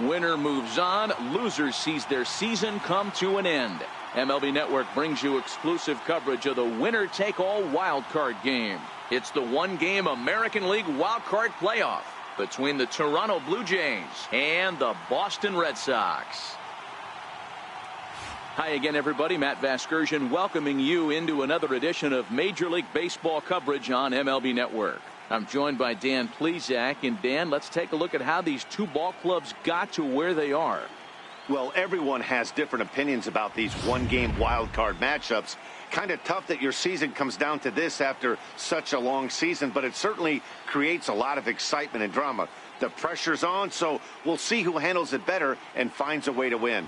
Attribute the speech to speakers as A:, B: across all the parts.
A: Winner moves on. Loser sees their season come to an end. MLB Network brings you exclusive coverage of the winner-take-all wild card game. It's the one-game American League wild card playoff between the Toronto Blue Jays and the Boston Red Sox. Hi again, everybody. Matt Vasgersian welcoming you into another edition of Major League Baseball coverage on MLB Network. I'm joined by Dan Plesac. And Dan, let's take a look at how these two ball clubs got to where they are.
B: Well, everyone has different opinions about these one-game wild card matchups. Kind of tough that your season comes down to this after such a long season, but it certainly creates a lot of excitement and drama. The pressure's on, so we'll see who handles it better and finds a way to win.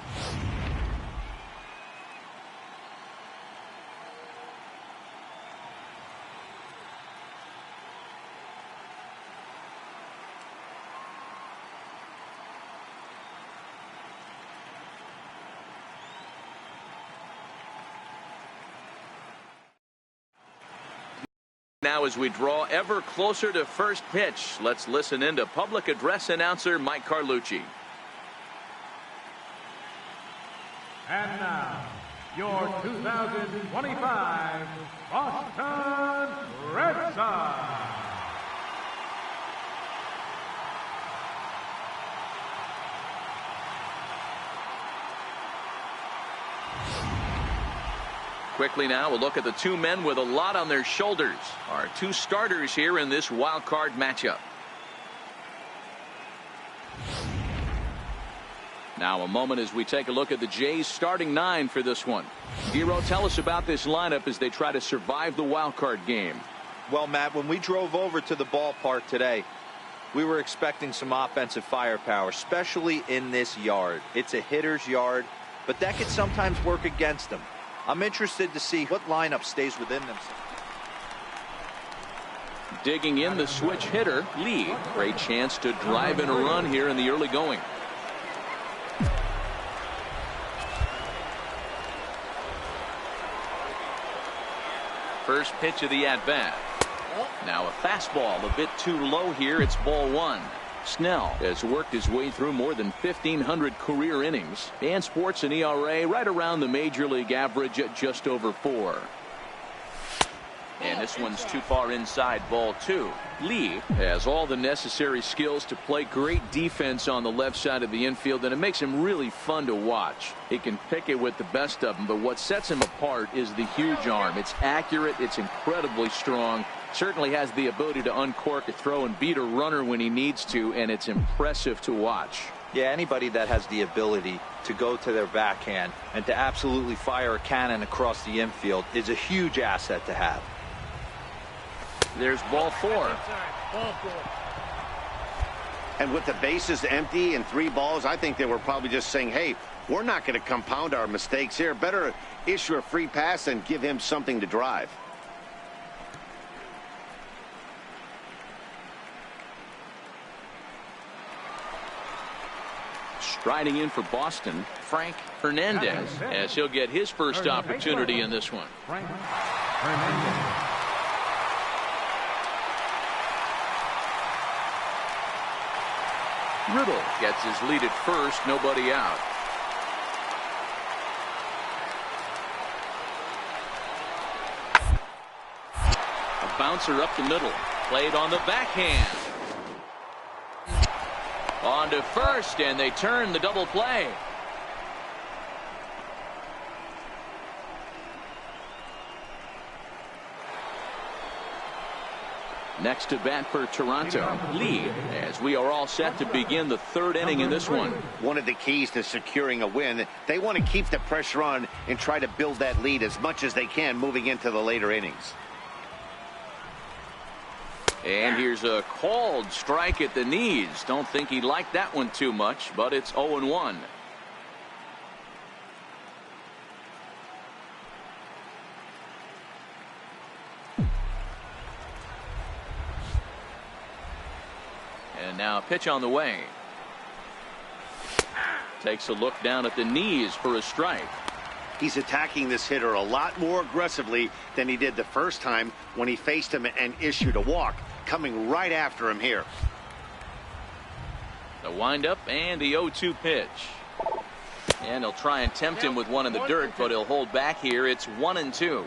A: Now as we draw ever closer to first pitch, let's listen in to public address announcer Mike Carlucci.
C: And now, your 2025 Boston Red Sox.
A: Quickly now, we'll look at the two men with a lot on their shoulders. Our two starters here in this wild card matchup. Now a moment as we take a look at the Jays starting nine for this one. Giro, tell us about this lineup as they try to survive the wild card game.
D: Well, Matt, when we drove over to the ballpark today, we were expecting some offensive firepower, especially in this yard. It's a hitter's yard, but that could sometimes work against them. I'm interested to see what lineup stays within them.
A: Digging in the switch hitter, Lee. Great chance to drive in a run here in the early going. First pitch of the at-bat. Now a fastball a bit too low here. It's ball one. Snell has worked his way through more than 1,500 career innings and sports an ERA right around the major league average at just over 4. And this one's too far inside, ball two. Lee has all the necessary skills to play great defense on the left side of the infield, and it makes him really fun to watch. He can pick it with the best of them, but what sets him apart is the huge arm. It's accurate, it's incredibly strong. Certainly has the ability to uncork a throw and beat a runner when he needs to, and it's impressive to watch.
D: Yeah, anybody that has the ability to go to their backhand and to absolutely fire a cannon across the infield is a huge asset to have.
A: There's ball four.
B: And with the bases empty and 3 balls, I think they were probably just saying, hey, we're not going to compound our mistakes here. Better issue a free pass and give him something to drive.
A: Striding in for Boston, Frank Hernandez, as he'll get his first opportunity in this one.
C: Frank Hernandez.
A: Riddle gets his lead at first, nobody out. A bouncer up the middle, played on the backhand. On to first, and they turn the double play. Next to bat for Toronto, Lee, as we are all set to begin the third inning in this one.
B: One of the keys to securing a win, they want to keep the pressure on and try to build that lead as much as they can moving into the later innings.
A: And here's a called strike at the knees. Don't think he liked that one too much, but it's 0-1. And now a pitch on the way. Takes a look down at the knees for a strike.
B: He's attacking this hitter a lot more aggressively than he did the first time when he faced him and issued a walk. Coming right after him here.
A: The windup and the 0-2 pitch. And he'll try and tempt him with one in the dirt, but he'll hold back here. It's 1-2.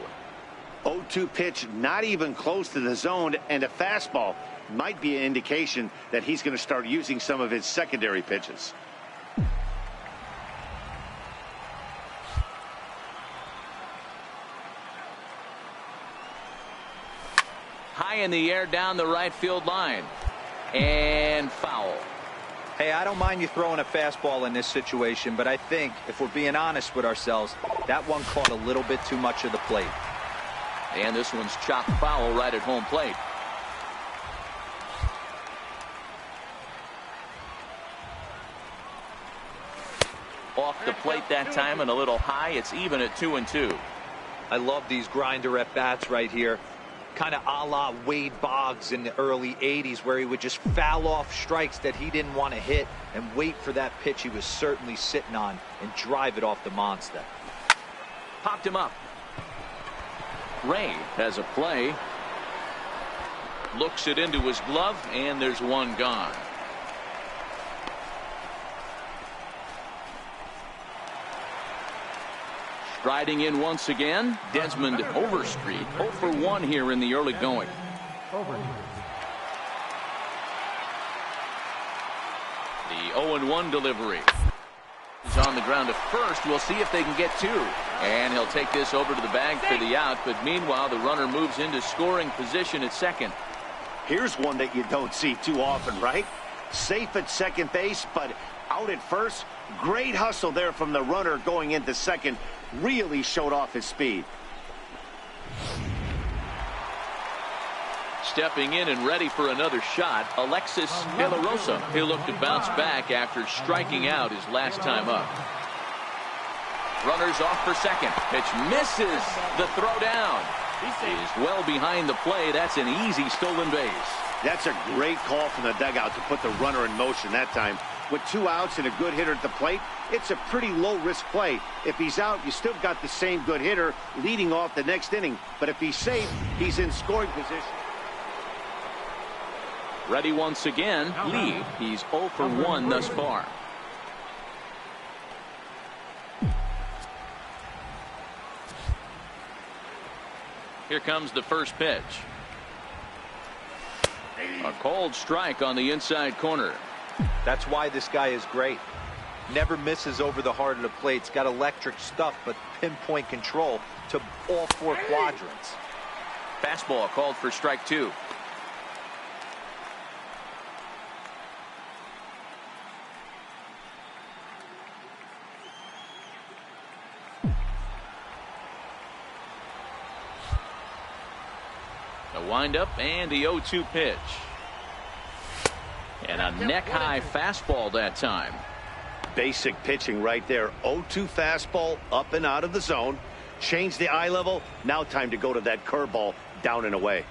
B: 0-2 pitch, not even close to the zone, and a fastball might be an indication that he's going to start using some of his secondary pitches.
A: High in the air down the right field line. And foul.
D: Hey, I don't mind you throwing a fastball in this situation, but I think if we're being honest with ourselves, that one caught a little bit too much of the plate.
A: And this one's chopped foul right at home plate. Off the plate that time and a little high. It's even at 2-2.
D: I love these grinder at bats right here. Kind of a la Wade Boggs in the early 80s, where he would just foul off strikes that he didn't want to hit and wait for that pitch he was certainly sitting on and drive it off the monster.
A: Popped him up. Ray has a play. Looks it into his glove, and there's one gone. Striding in once again, Desmond Overstreet, 0 for 1 here in the early going. The 0-1 delivery. He's on the ground at first. We'll see if they can get 2. And he'll take this over to the bag for the out. But meanwhile, the runner moves into scoring position at second.
B: Here's one that you don't see too often, right? Safe at second base, but out at first. Great hustle there from the runner going into second. Really showed off his speed.
A: Stepping in and ready for another shot, Alexis De La Rosa. He'll look to bounce back after striking out his last time up. Runners off for second. Pitch misses. The throw down is well behind the play. That's an easy stolen base.
B: That's a great call from the dugout to put the runner in motion that time. With 2 outs and a good hitter at the plate, it's a pretty low-risk play. If he's out, you still got the same good hitter leading off the next inning. But if he's safe, he's in scoring position.
A: Ready once again. Lee, he's 0 for 1 thus far. Here comes the first pitch. A cold strike on the inside corner.
D: That's why this guy is great. Never misses over the heart of the plate. He's got electric stuff, but pinpoint control to all 4 quadrants.
A: Fastball called for strike 2. The windup and the 0-2 pitch. And a neck-high fastball that time.
B: Basic pitching right there. 0-2 fastball up and out of the zone. Change the eye level. Now time to go to that curveball down and away.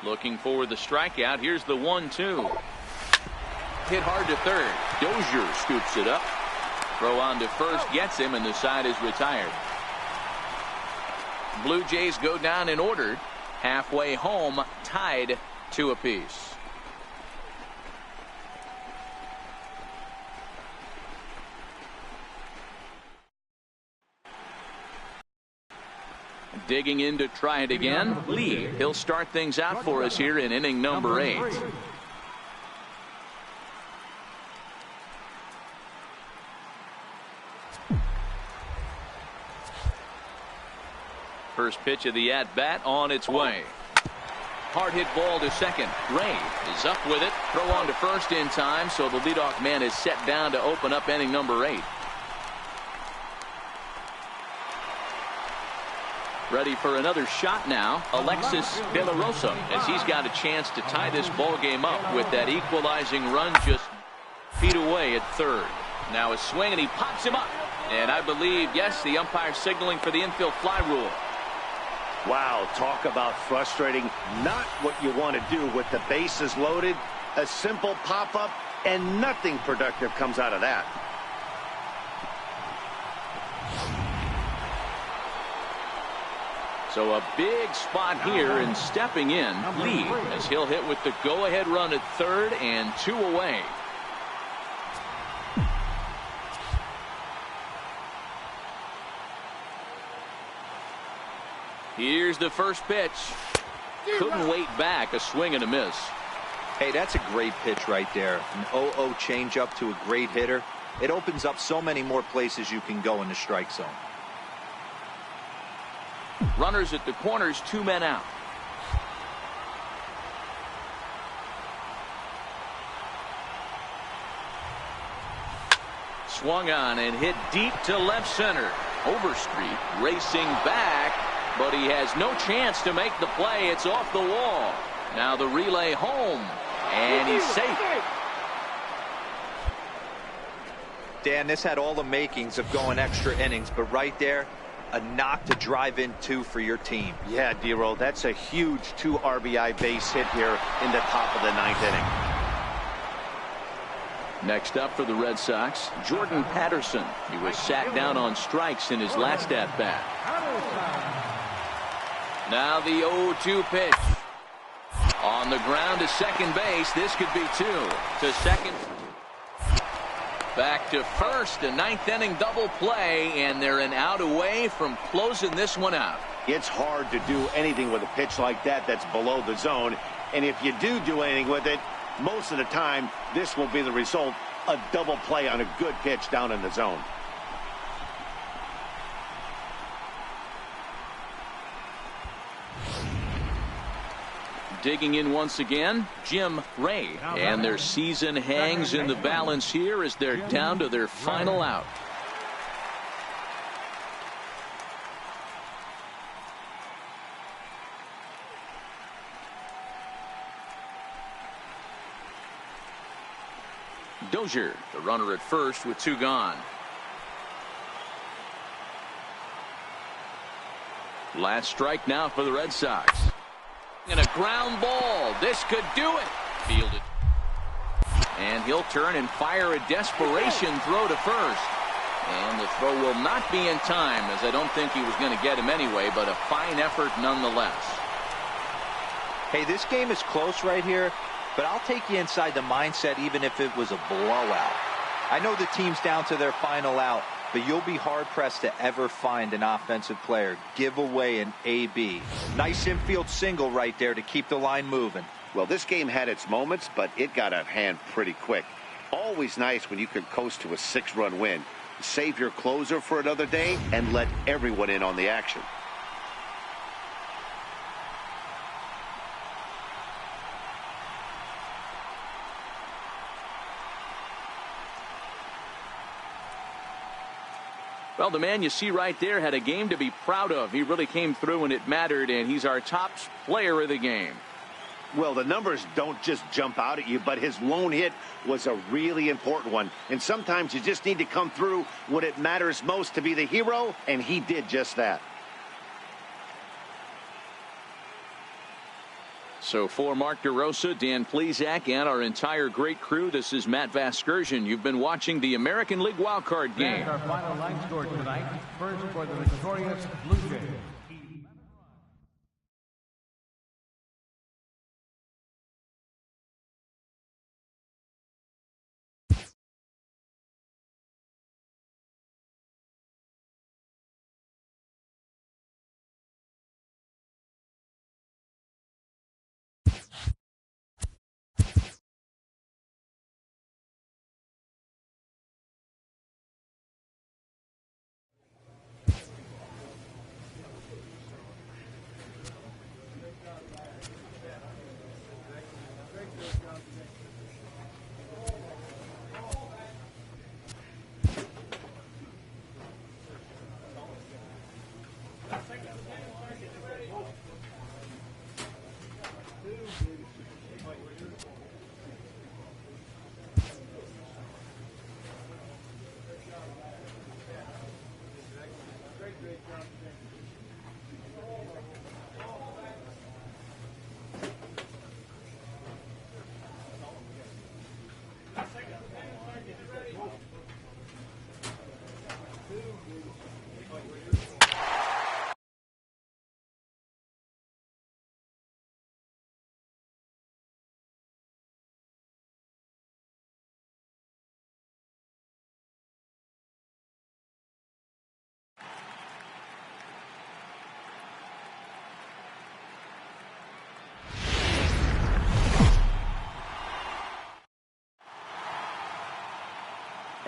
A: Looking for the strikeout. Here's the 1-2. Hit hard to third. Dozier scoops it up. Throw on to first gets him, and the side is retired. Blue Jays go down in order. Halfway home, tied 2 apiece. Digging in to try it again. Lee, he'll start things out for us here in inning number 8. First pitch of the at-bat on its way. Hard hit ball to second. Ray is up with it. Throw on to first in time, so the leadoff man is set down to open up inning number 8. Ready for another shot now, Alexis De La Rosa, as he's got a chance to tie this ball game up with that equalizing run just feet away at third. Now a swing, and he pops him up. And I believe, yes, the umpire signaling for the infield fly rule.
B: Wow, talk about frustrating. Not what you want to do with the bases loaded. A simple pop-up, and nothing productive comes out of that.
A: So a big spot here, and stepping in, Lee, as he'll hit with the go-ahead run at third and 2 away. Here's the first pitch. Couldn't wait back. A swing and a miss.
D: Hey, that's a great pitch right there. An 0-0 changeup to a great hitter. It opens up so many more places you can go in the strike zone.
A: Runners at the corners, 2 men out. Swung on and hit deep to left center. Overstreet racing back, but he has no chance to make the play. It's off the wall. Now the relay home, and he's safe.
D: Dan, this had all the makings of going extra innings, but right there, a knock to drive in 2 for your team.
B: Yeah, D-Roll, that's a huge 2 RBI base hit here in the top of the 9th inning.
A: Next up for the Red Sox, Jordan Patterson. He was sat down on strikes in his last at-bat. Now the 0-2 pitch. On the ground to second base. This could be 2. To second. Back to first. A 9th inning double play, and they're an out away from closing this one out.
B: It's hard to do anything with a pitch like that that's below the zone. And if you do anything with it, most of the time, this will be the result. A double play on a good pitch down in the zone.
A: Digging in once again, Jim Ray. And their season hangs in the balance here as they're down to their final out. Dozier, the runner at first with 2 gone. Last strike now for the Red Sox. And a ground ball. This could do it. Fielded. And he'll turn and fire a desperation throw to first. And the throw will not be in time, as I don't think he was going to get him anyway, but a fine effort nonetheless.
D: Hey, this game is close right here, but I'll take you inside the mindset even if it was a blowout. I know the team's down to their final out, but you'll be hard-pressed to ever find an offensive player give away an AB. Nice infield single right there to keep the line moving.
B: Well, this game had its moments, but it got out of hand pretty quick. Always nice when you can coast to a 6-run win. Save your closer for another day and let everyone in on the action.
A: Well, the man you see right there had a game to be proud of. He really came through when it mattered, and he's our top player of the game.
B: Well, the numbers don't just jump out at you, but his lone hit was a really important one. And sometimes you just need to come through when it matters most to be the hero, and he did just that.
A: So for Mark DeRosa, Dan Plesac, and our entire great crew, this is Matt Vasgersian. You've been watching the American League wildcard game.
C: That's our final line score tonight. First for the victorious Blue Jays.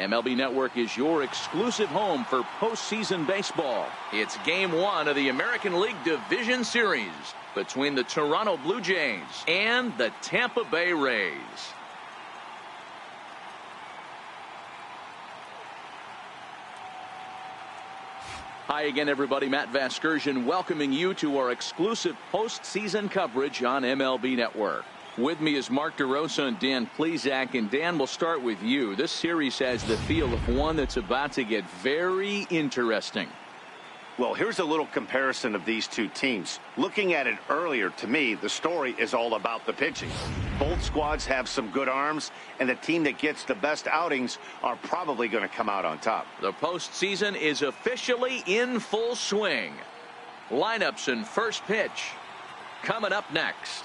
A: MLB Network is your exclusive home for postseason baseball. It's Game 1 of the American League Division Series between the Toronto Blue Jays and the Tampa Bay Rays. Hi again, everybody. Matt Vasgersian welcoming you to our exclusive postseason coverage on MLB Network. With me is Mark DeRosa and Dan Plesac. And Dan, we'll start with you. This series has the feel of one that's about to get very interesting.
B: Well, here's a little comparison of these two teams. Looking at it earlier, to me, the story is all about the pitching. Both squads have some good arms, and the team that gets the best outings are probably going to come out on top.
A: The postseason is officially in full swing. Lineups and first pitch coming up next.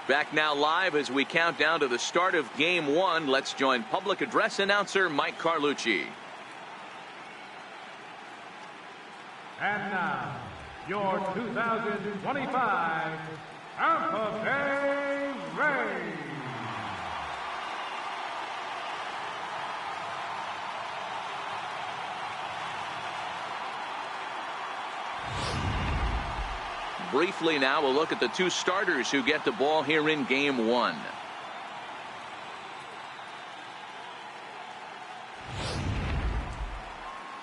A: Back now live as we count down to the start of Game 1. Let's join public address announcer Mike Carlucci.
C: And now, your 2025 Tampa Bay Rays.
A: Briefly now, we'll look at the two starters who get the ball here in Game 1.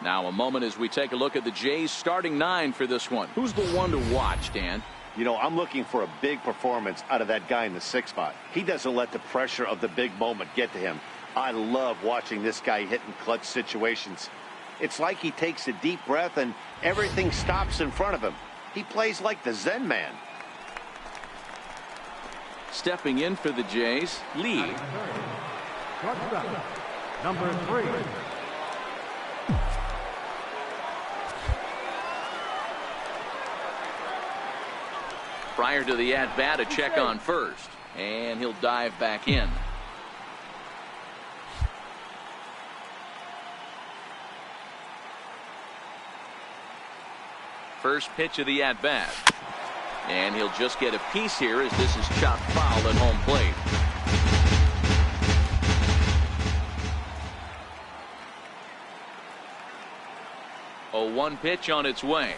A: Now a moment as we take a look at the Jays starting 9 for this one. Who's the one to watch, Dan?
B: You know, I'm looking for a big performance out of that guy in the 6th spot. He doesn't let the pressure of the big moment get to him. I love watching this guy hit in clutch situations. It's like he takes a deep breath and everything stops in front of him. He plays like the Zen man.
A: Stepping in for the Jays, Lee.
C: Shortstop, number 3.
A: Prior to the at-bat, a check on first. And he'll dive back in. First pitch of the at-bat. And he'll just get a piece here as this is chopped foul at home plate. A 1 pitch on its way.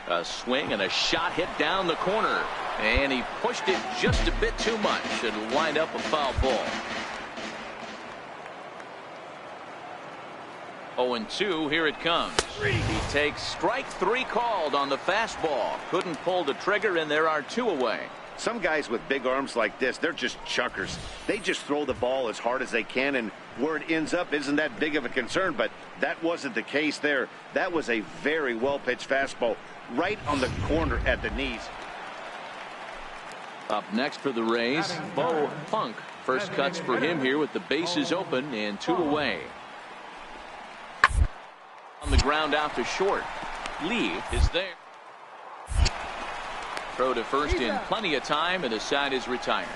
A: A swing and a shot hit down the corner. And he pushed it just a bit too much. It'll wind up a foul ball. 0-2, here it comes. He takes strike 3 called on the fastball. Couldn't pull the trigger, and there are 2 away.
B: Some guys with big arms like this, they're just chuckers. They just throw the ball as hard as they can, and where it ends up isn't that big of a concern, but that wasn't the case there. That was a very well-pitched fastball right on the corner at the knees.
A: Up next for the Rays, Bo Funk. First cuts for him here with the bases open and 2 away. On the ground out to short. Lee is there. Throw to first in plenty of time, and the side is retired.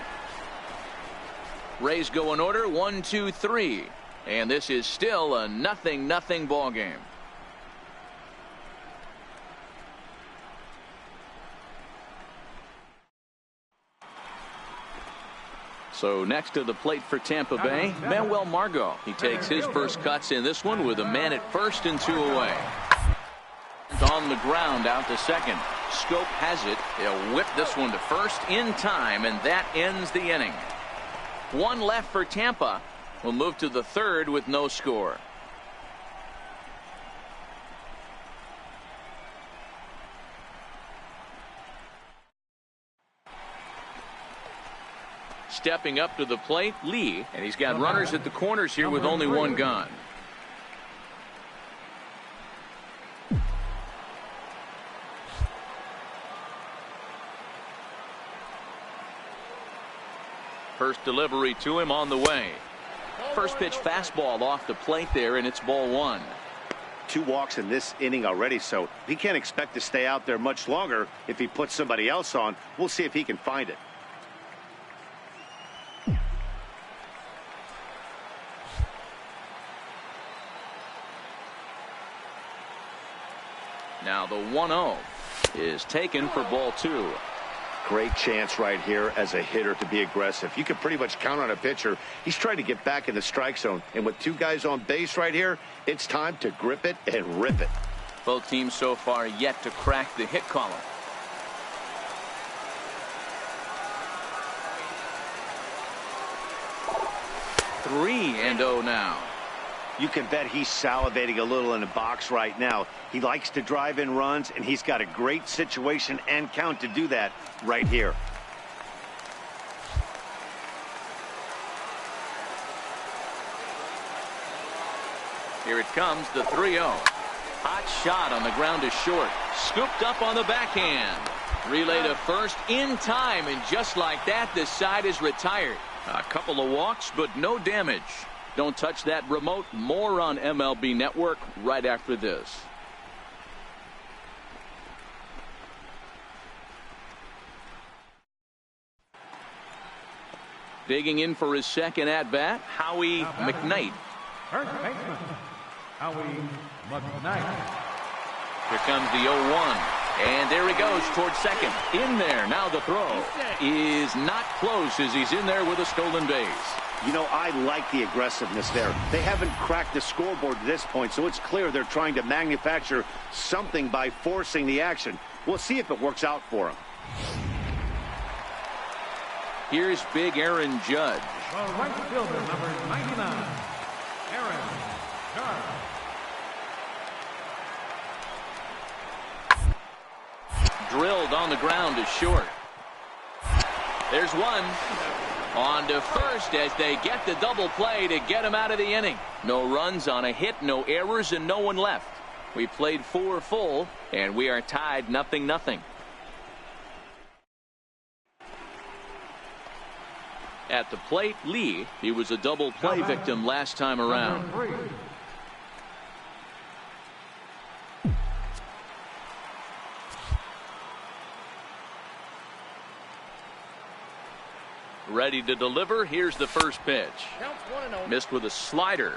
A: Rays go in order 1, 2, 3, and this is still a 0-0 ball game. So next to the plate for Tampa Bay, Manuel Margot. He takes his first cuts in this one with a man at first and 2 away. On the ground out to second. Scope has it. They'll whip this one to first in time, and that ends the inning. 1 left for Tampa. We'll move to the 3rd with no score. Stepping up to the plate, Lee, and he's got runners at the corners here with only 1 gone. First delivery to him on the way. First pitch fastball off the plate there, and it's ball one.
B: 2 walks in this inning already, so he can't expect to stay out there much longer. If he puts somebody else on, we'll see if he can find it.
A: Now the 1-0 is taken for ball 2.
B: Great chance right here as a hitter to be aggressive. You can pretty much count on a pitcher. He's trying to get back in the strike zone. And with 2 guys on base right here, it's time to grip it and rip it.
A: Both teams so far yet to crack the hit column. 3-0 now.
B: You can bet he's salivating a little in the box right now. He likes to drive in runs, and he's got a great situation and count to do that right here.
A: Here it comes, the 3-0. Hot shot on the ground is short. Scooped up on the backhand. Relay to first in time, and just like that, the side is retired. A couple of walks, but no damage. Don't touch that remote. More on MLB Network right after this. Digging in for his second at-bat, Howie McKnight.
C: First baseman, Howie McKnight.
A: Here comes the 0-1. And there he goes towards second. In there. Now the throw is not close as he's in there with a stolen base.
B: You know, I like the aggressiveness there. They haven't cracked the scoreboard at this point, so it's clear they're trying to manufacture something by forcing the action. We'll see if it works out for them.
A: Here's big Aaron Judge.
C: The right fielder, number 99, Aaron Judge.
A: Drilled on the ground is short. There's one. On to first as they get the double play to get him out of the inning. No runs on a hit, no errors, and no one left. We played 4 full, and we are tied 0-0. At the plate, Lee. He was a double play victim last time around. Ready to deliver. Here's the first pitch. Missed with a slider.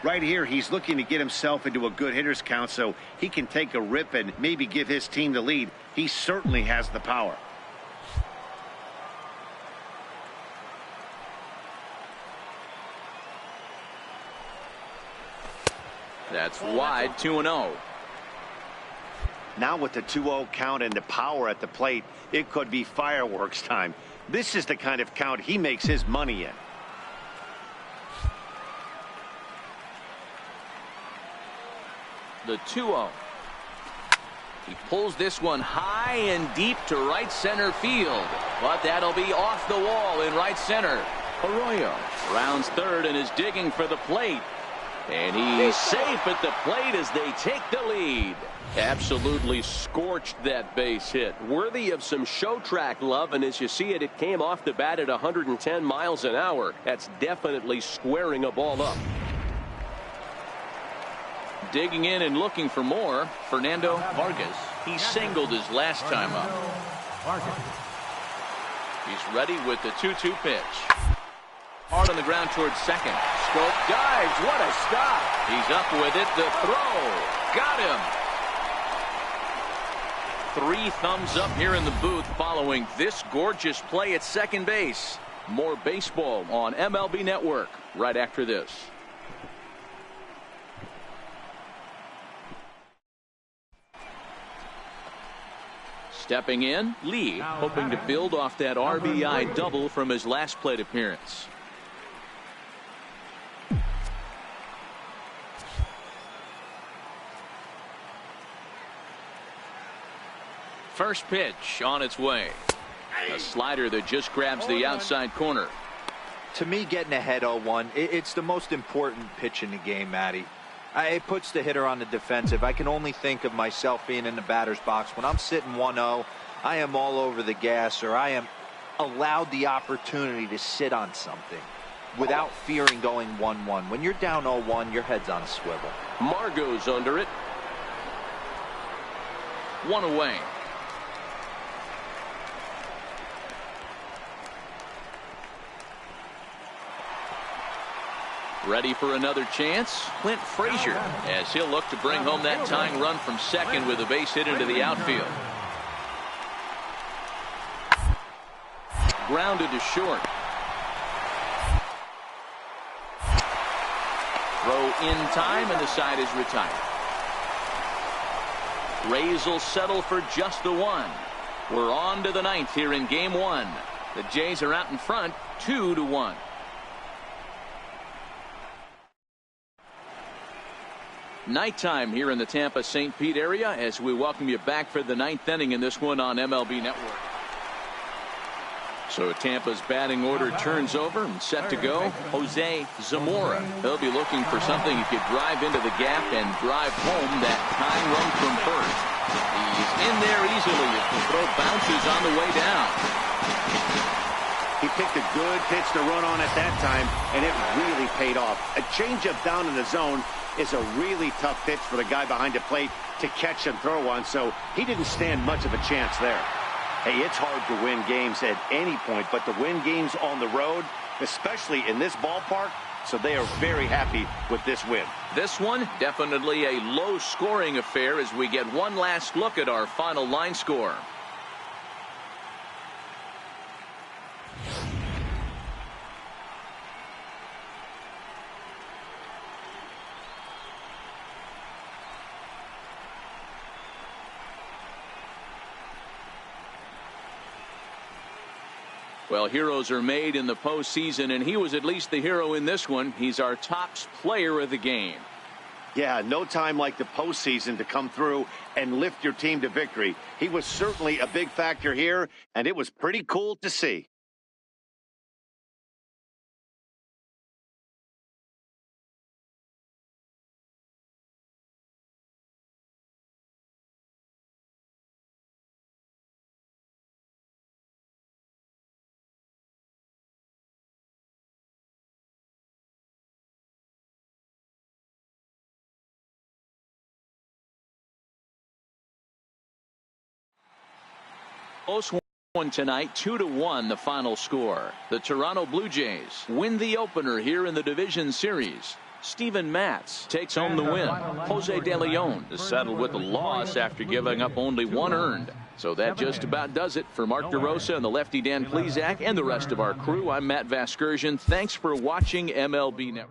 B: Right here, he's looking to get himself into a good hitter's count so he can take a rip and maybe give his team the lead. He certainly has the power.
A: That's wide, 2-0.
B: Now with the 2-0 count and the power at the plate, it could be fireworks time. This is the kind of count he makes his money in.
A: The 2-0. He pulls this one high and deep to right center field. But that'll be off the wall in right center. Arroyo rounds third and is digging for the plate. And he's safe at the plate as they take the lead. Absolutely scorched that base hit.
E: Worthy of some show track love, and as you see it, it came off the bat at 110 miles an hour. That's definitely squaring a ball up.
A: Digging in and looking for more, Fernando Vargas. He singled his last time up. He's ready with the 2-2 pitch. Hard on the ground towards second. Scope dives. What a stop. He's up with it. The throw. Got him. 3 thumbs up here in the booth following this gorgeous play at second base. More baseball on MLB Network right after this. Stepping in, Lee, hoping to build off that RBI double from his last plate appearance. First pitch on its way. A slider that just grabs the outside corner.
D: To me, getting ahead 0-1, it's the most important pitch in the game, Matty. It puts the hitter on the defensive. I can only think of myself being in the batter's box. When I'm sitting 1-0, I am all over the gas, or I am allowed the opportunity to sit on something. without fearing going 1-1. When you're down 0-1, your head's on a swivel.
E: Margot's under it.
A: 1 away. Ready for another chance. Clint Frazier, as he'll look to bring home that tying run from second with a base hit into the outfield. Grounded to short. Throw in time, and the side is retired. Rays will settle for just the one. We're on to the ninth here in game one. The Jays are out in front, 2-1. Nighttime here in the Tampa-St. Pete area as we welcome you back for the ninth inning in this one on MLB Network. So Tampa's batting order turns over and set to go. Jose Zamora. He'll be looking for something he could drive into the gap and drive home that tying run from first. He's in there easily as the throw bounces on the way down.
B: He picked a good pitch to run on at that time, and it really paid off. A changeup down in the zone is a really tough pitch for the guy behind the plate to catch and throw on, so he didn't stand much of a chance there. Hey, it's hard to win games at any point, but to win games on the road, especially in this ballpark, so they are very happy with this win.
A: This one, definitely a low-scoring affair as we get one last look at our final line score. Well, heroes are made in the postseason, and he was at least the hero in this one. He's our top player of the game.
B: Yeah, no time like the postseason to come through and lift your team to victory. He was certainly a big factor here, and it was pretty cool to see.
A: Close one tonight, 2-1 the final score. The Toronto Blue Jays win the opener here in the division series. Steven Matz takes home the win. Jose De Leon to settle with the loss after giving up only one earned. So that just about does it for Mark DeRosa and the lefty Dan Plesac and the rest of our crew. I'm Matt Vasgersian. Thanks for watching MLB Network.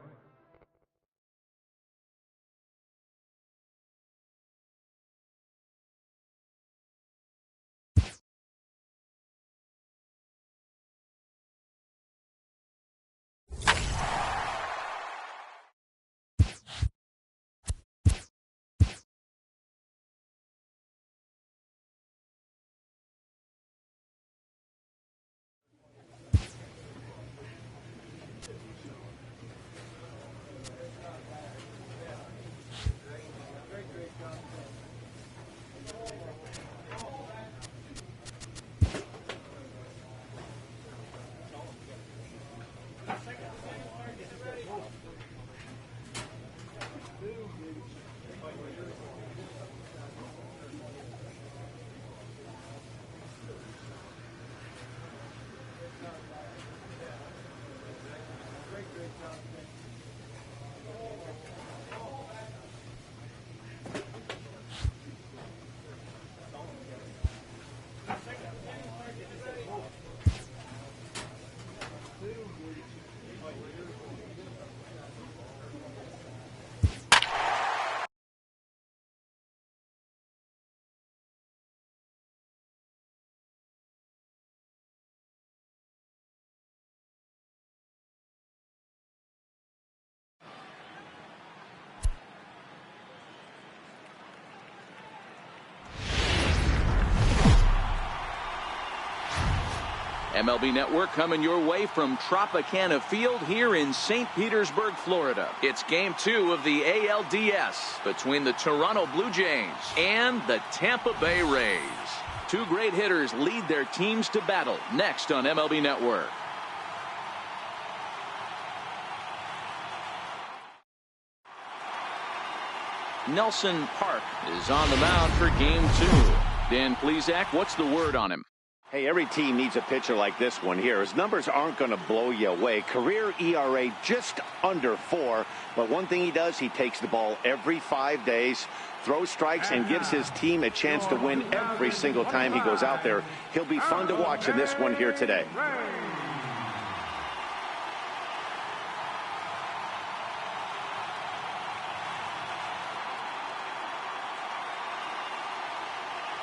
A: MLB Network coming your way from Tropicana Field here in St. Petersburg, Florida. It's game 2 of the ALDS between the Toronto Blue Jays and the Tampa Bay Rays. Two great hitters lead their teams to battle next on MLB Network. Nelson Park is on the mound for game 2. Dan Plesac, what's the word on him?
B: Hey, every team needs a pitcher like this one here. His numbers aren't going to blow you away. Career ERA just under 4. But one thing he does, he takes the ball every 5 days, throws strikes, and gives his team a chance to win every single time he goes out there. He'll be fun to watch in this one here today.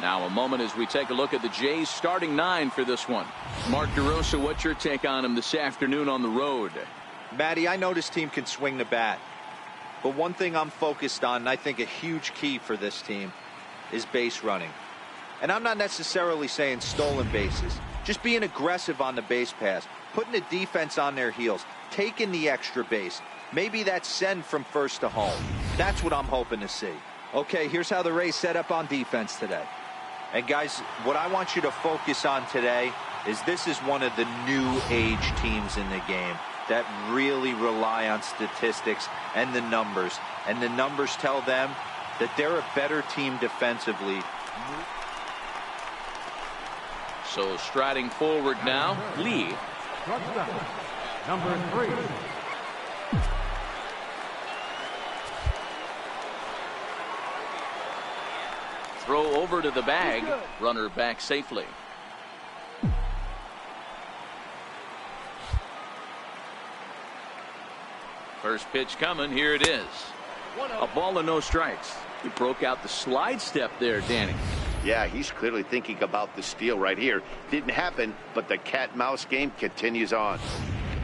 A: Now a moment as we take a look at the Jays starting 9 for this one. Mark DeRosa, what's your take on him this afternoon on the road?
D: Matty, I know this team can swing the bat. But one thing I'm focused on, and I think a huge key for this team, is base running. And I'm not necessarily saying stolen bases. Just being aggressive on the base pass, putting the defense on their heels, taking the extra base. Maybe that's send from first to home. That's what I'm hoping to see. Okay, here's how the Rays set up on defense today. And guys, what I want you to focus on today is this is one of the new age teams in the game that really rely on statistics and the numbers. And the numbers tell them that they're a better team defensively.
A: So striding forward now, Lee.
C: Number 3.
A: Throw over to the bag. Runner back safely. First pitch coming. Here it is. A ball and no strikes. He broke out the slide step there, Danny.
B: Yeah, he's clearly thinking about the steal right here. Didn't happen, but the cat-mouse game continues on.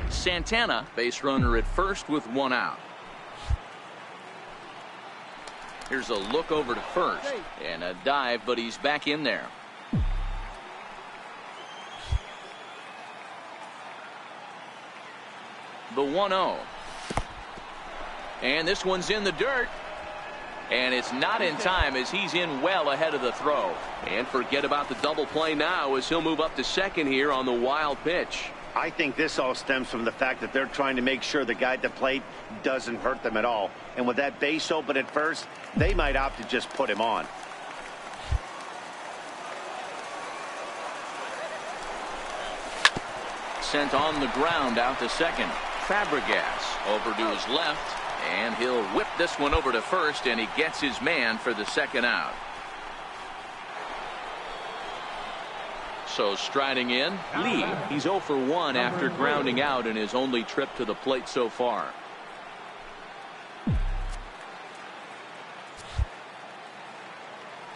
A: Santana, base runner at first with 1 out. Here's a look over to first and a dive, but he's back in there. The 1-0. And this one's in the dirt. And it's not in time as he's in well ahead of the throw. And forget about the double play now as he'll move up to second here on the wild pitch.
B: I think this all stems from the fact that they're trying to make sure the guy at the plate doesn't hurt them at all. And with that base open at first, they might opt to just put him on.
A: Sent on the ground out to second. Fabregas over to his left. And he'll whip this one over to first, and he gets his man for the second out. So striding in, Lee. He's 0 for 1 after grounding out in his only trip to the plate so far.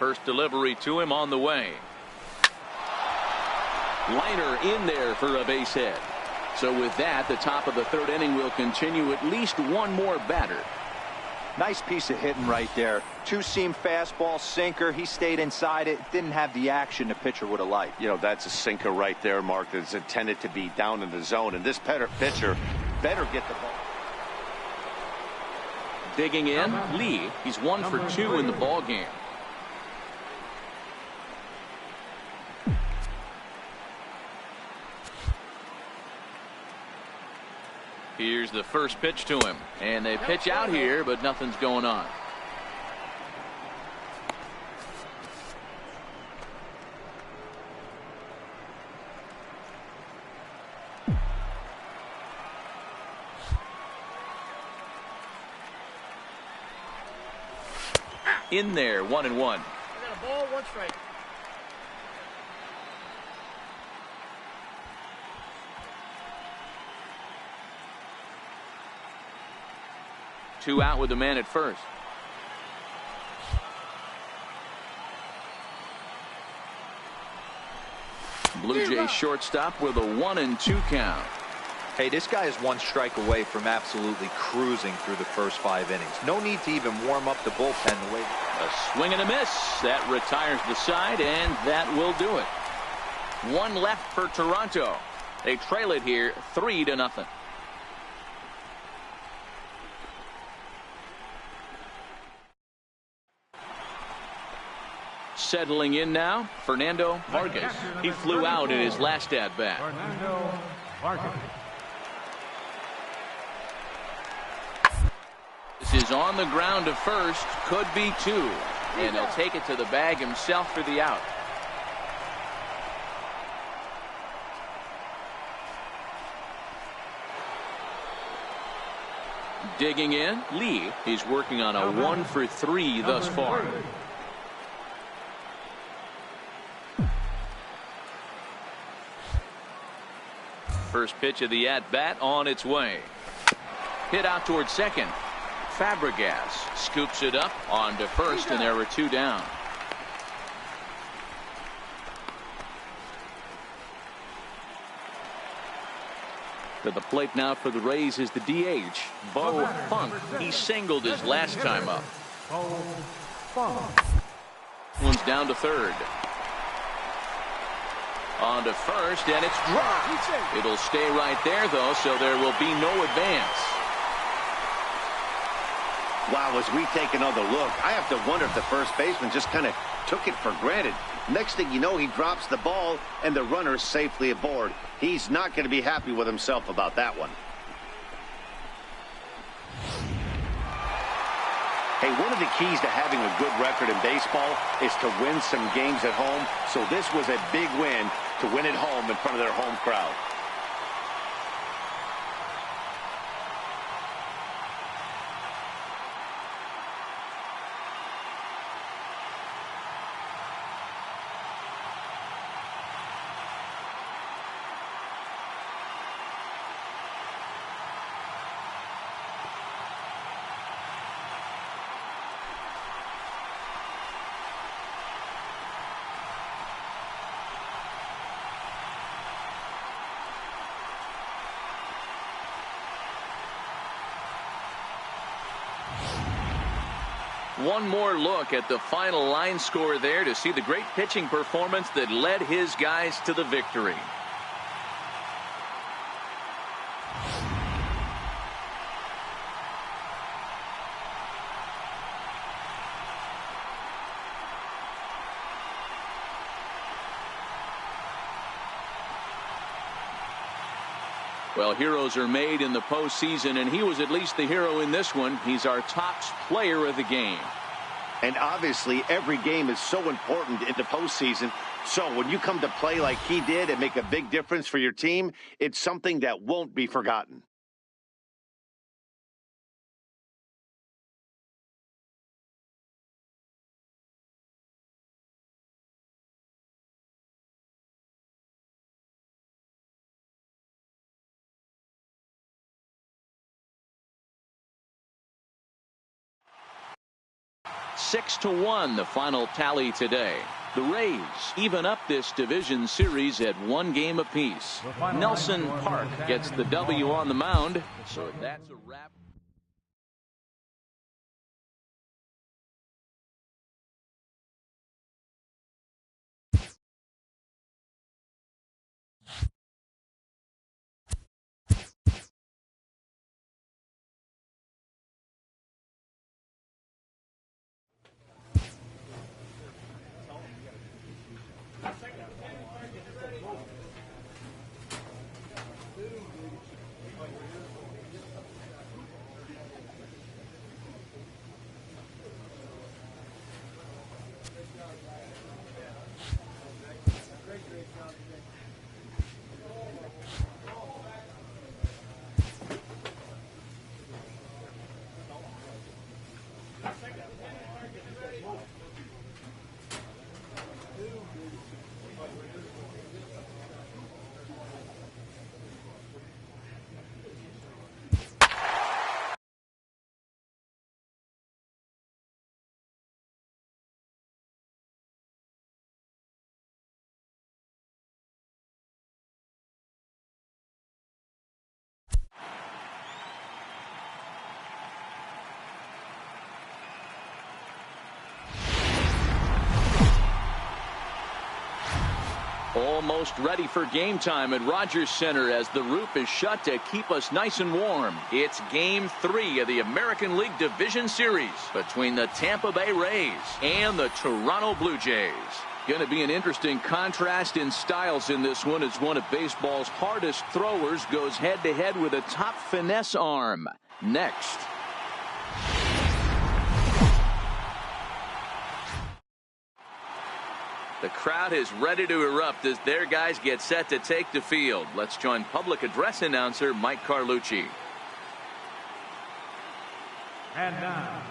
A: First delivery to him on the way. Liner in there for a base hit. So with that, the top of the 3rd inning will continue at least one more batter.
D: Nice piece of hitting right there. Two-seam fastball, sinker. He stayed inside it. Didn't have the action the pitcher would have liked.
B: You know, that's a sinker right there, Mark, that's intended to be down in the zone. And this pitcher better get the ball.
A: Digging in, Lee. He's 1 for 2 in the ball game. Here's the first pitch to him. And they pitch out here, but nothing's going on. In there, 1-1.
F: I got a ball, 1 strike.
A: Two out with the man at first. Blue Jays shortstop with a 1-2 count.
D: Hey, this guy is 1 strike away from absolutely cruising through the first 5 innings. No need to even warm up the bullpen the way.
A: A swing and a miss. That retires the side, and that will do it. 1 left for Toronto. They trail it here 3-0. Settling in now, Fernando Vargas. He flew out in his last at-bat.
C: Fernando Vargas.
A: This is on the ground to first. Could be two. And he'll take it to the bag himself for the out. Digging in, Lee. He's working on a 1 for 3 thus far. First pitch of the at-bat on its way. Hit out towards second. Fabregas scoops it up on to first, and there were 2 down. To the plate now for the Rays is the DH, Bo Funk. He singled his last time up. One's down to third. On to first, and it's dropped. It'll stay right there, though, so there will be no advance.
B: Wow, as we take another look, I have to wonder if the first baseman just kind of took it for granted. Next thing you know, he drops the ball, and the runner's safely aboard. He's not going to be happy with himself about that one. Hey, one of the keys to having a good record in baseball is to win some games at home. So this was a big win to win at home in front of their home crowd.
A: One more look at the final line score there to see the great pitching performance that led his guys to the victory. Well, heroes are made in the postseason, and he was at least the hero in this one. He's our top player of the game.
B: And obviously, every game is so important in the postseason. So when you come to play like he did and make a big difference for your team, it's something that won't be forgotten.
A: Six to 1, the final tally today. The Rays even up this division series at 1 game apiece. Nelson Park gets the W on the mound, so that's a wrap. Almost ready for game time at Rogers Center as the roof is shut to keep us nice and warm. It's Game 3 of the American League Division Series between the Tampa Bay Rays and the Toronto Blue Jays. Going to be an interesting contrast in styles in this one as one of baseball's hardest throwers goes head-to-head with a top finesse arm. Next. The crowd is ready to erupt as their guys get set to take the field. Let's join public address announcer Mike Carlucci.
C: And now,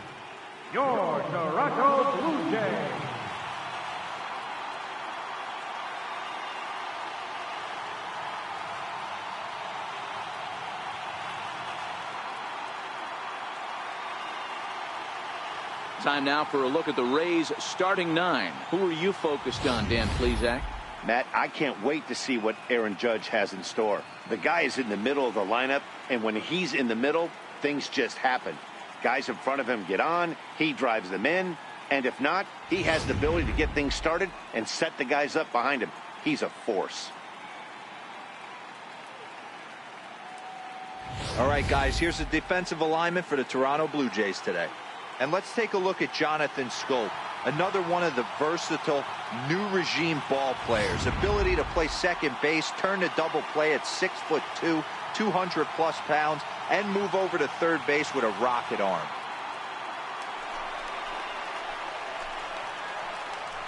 C: your Toronto Blue Jays.
A: Time now for a look at the Rays' starting 9. Who are you focused on, Dan Plesac?
B: Matt, I can't wait to see what Aaron Judge has in store. The guy is in the middle of the lineup, and when he's in the middle, things just happen. Guys in front of him get on, he drives them in, and if not, he has the ability to get things started and set the guys up behind him. He's a force.
D: All right, guys, here's the defensive alignment for the Toronto Blue Jays today. And let's take a look at Jonathan Schoop, another one of the versatile new regime ball players. Ability to play second base, turn to double play at 6'2", 200+ pounds, and move over to third base with a rocket arm.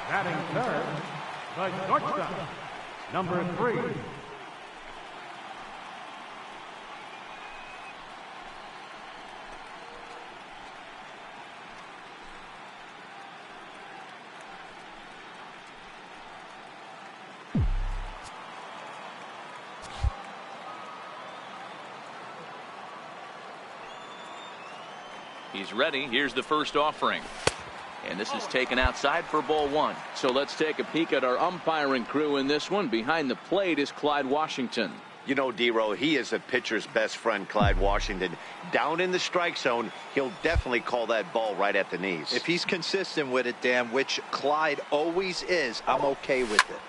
C: Batting third, the shortstop, number 3.
A: He's ready. Here's the first offering. And this is taken outside for ball 1. So let's take a peek at our umpiring crew in this one. Behind the plate is Clyde Washington.
B: You know, D-Row, he is a pitcher's best friend, Clyde Washington. Down in the strike zone, he'll definitely call that ball right at the knees.
D: If he's consistent with it, Dan, which Clyde always is, I'm okay with it.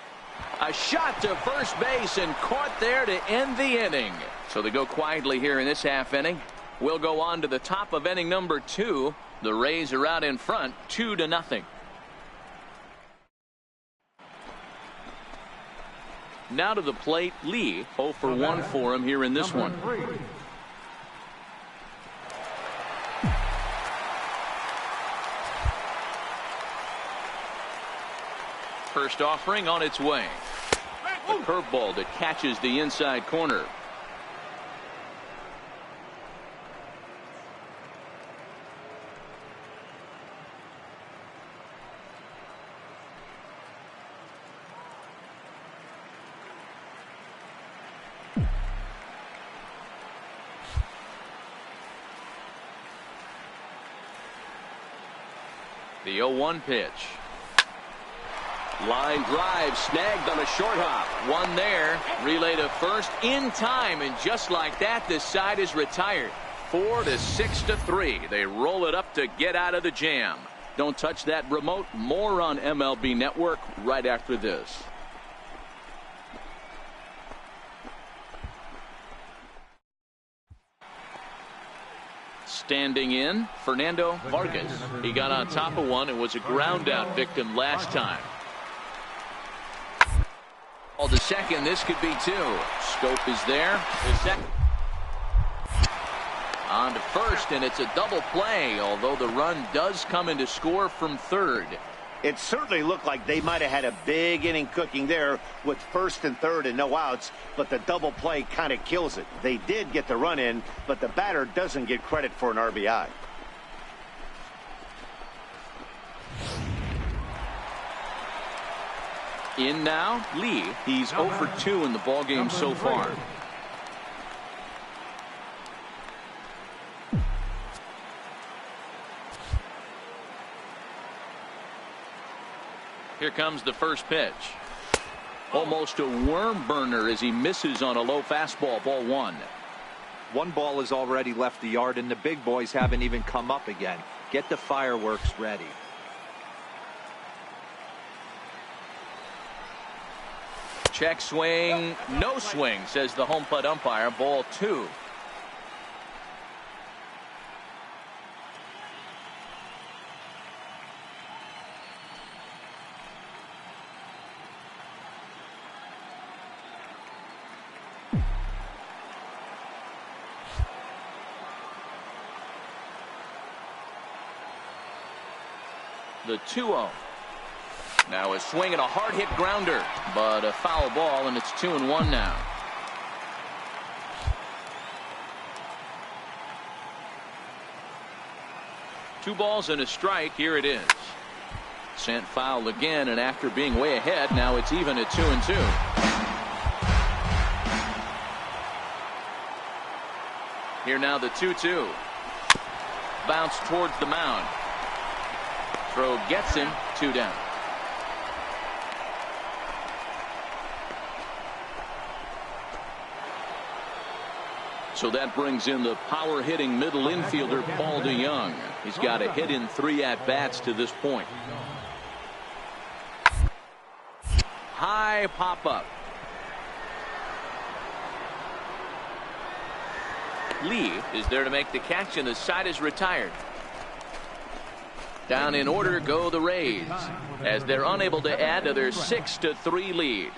A: A shot to first base and caught there to end the inning. So they go quietly here in this half inning. We'll go on to the top of inning number 2. The Rays are out in front 2-0. Now to the plate, Lee. 0 for 1 for him here in this one. First offering on its way. A curveball that catches the inside corner. The 0-1 pitch.
E: Line drive snagged on a short hop.
A: One there. Relay to first in time, and just like that, this side is retired. 4-6-3. They roll it up to get out of the jam. Don't touch that remote. More on MLB Network right after this. Standing in, Fernando Vargas. He got on top of one and was a ground out victim last time. All to second, this could be 2. Schoop is there. The second. On to first, and it's a double play, although the run does come in to score from third.
B: It certainly looked like they might have had a big inning cooking there with first and third and no outs, but the double play kind of kills it. They did get the run in, but the batter doesn't get credit for an RBI.
A: In now, Lee. He's 0 for 2 in the ballgame so far. Here comes the first pitch. Almost a worm burner as he misses on a low fastball. Ball 1.
D: One ball has already left the yard, and the big boys haven't even come up again. Get the fireworks ready.
A: Check swing. No swing, says the home plate umpire. Ball 2. The 2-0. Now a swing and a hard hit grounder, but a foul ball, and it's 2-1 now. Two balls and a strike. Here it is. Sent foul again, and after being way ahead, now it's even at 2-2. Here now the 2-2. Bounce towards the mound. Throw gets him. 2 down. So that brings in the power hitting middle infielder Hau-Jyun. He's got a hit in 3 at-bats to this point. High pop-up. Lee is there to make the catch, and the side is retired. Down in order go the Rays as they're unable to add to their 6-3 lead.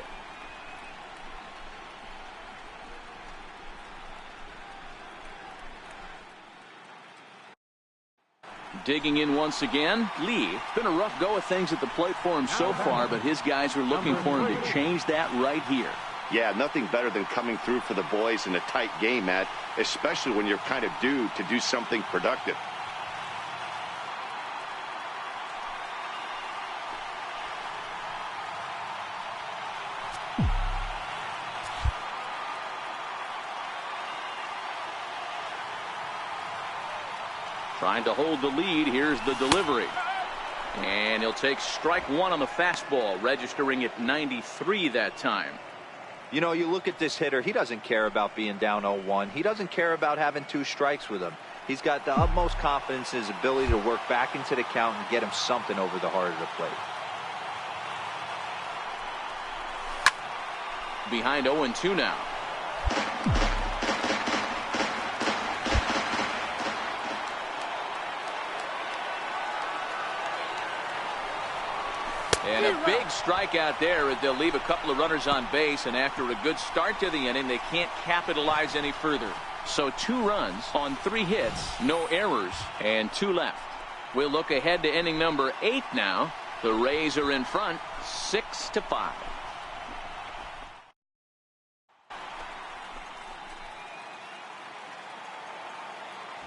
A: Digging in once again, Lee. Been a rough go of things at the plate for him so far, but his guys are looking for him to change that right here.
B: Yeah, nothing better than coming through for the boys in a tight game, Matt, especially when you're kind of due to do something productive.
A: Trying to hold the lead. Here's the delivery. And he'll take strike 1 on the fastball, registering at 93 that time.
D: You know, you look at this hitter, he doesn't care about being down 0-1. He doesn't care about having 2 strikes with him. He's got the utmost confidence in his ability to work back into the count and get him something over the heart of the plate.
A: Behind 0-2 now. And a big strikeout there as they'll leave a couple of runners on base, and after a good start to the inning, they can't capitalize any further. So 2 runs on 3 hits, no errors, and 2 left. We'll look ahead to inning number 8 now. The Rays are in front 6-5.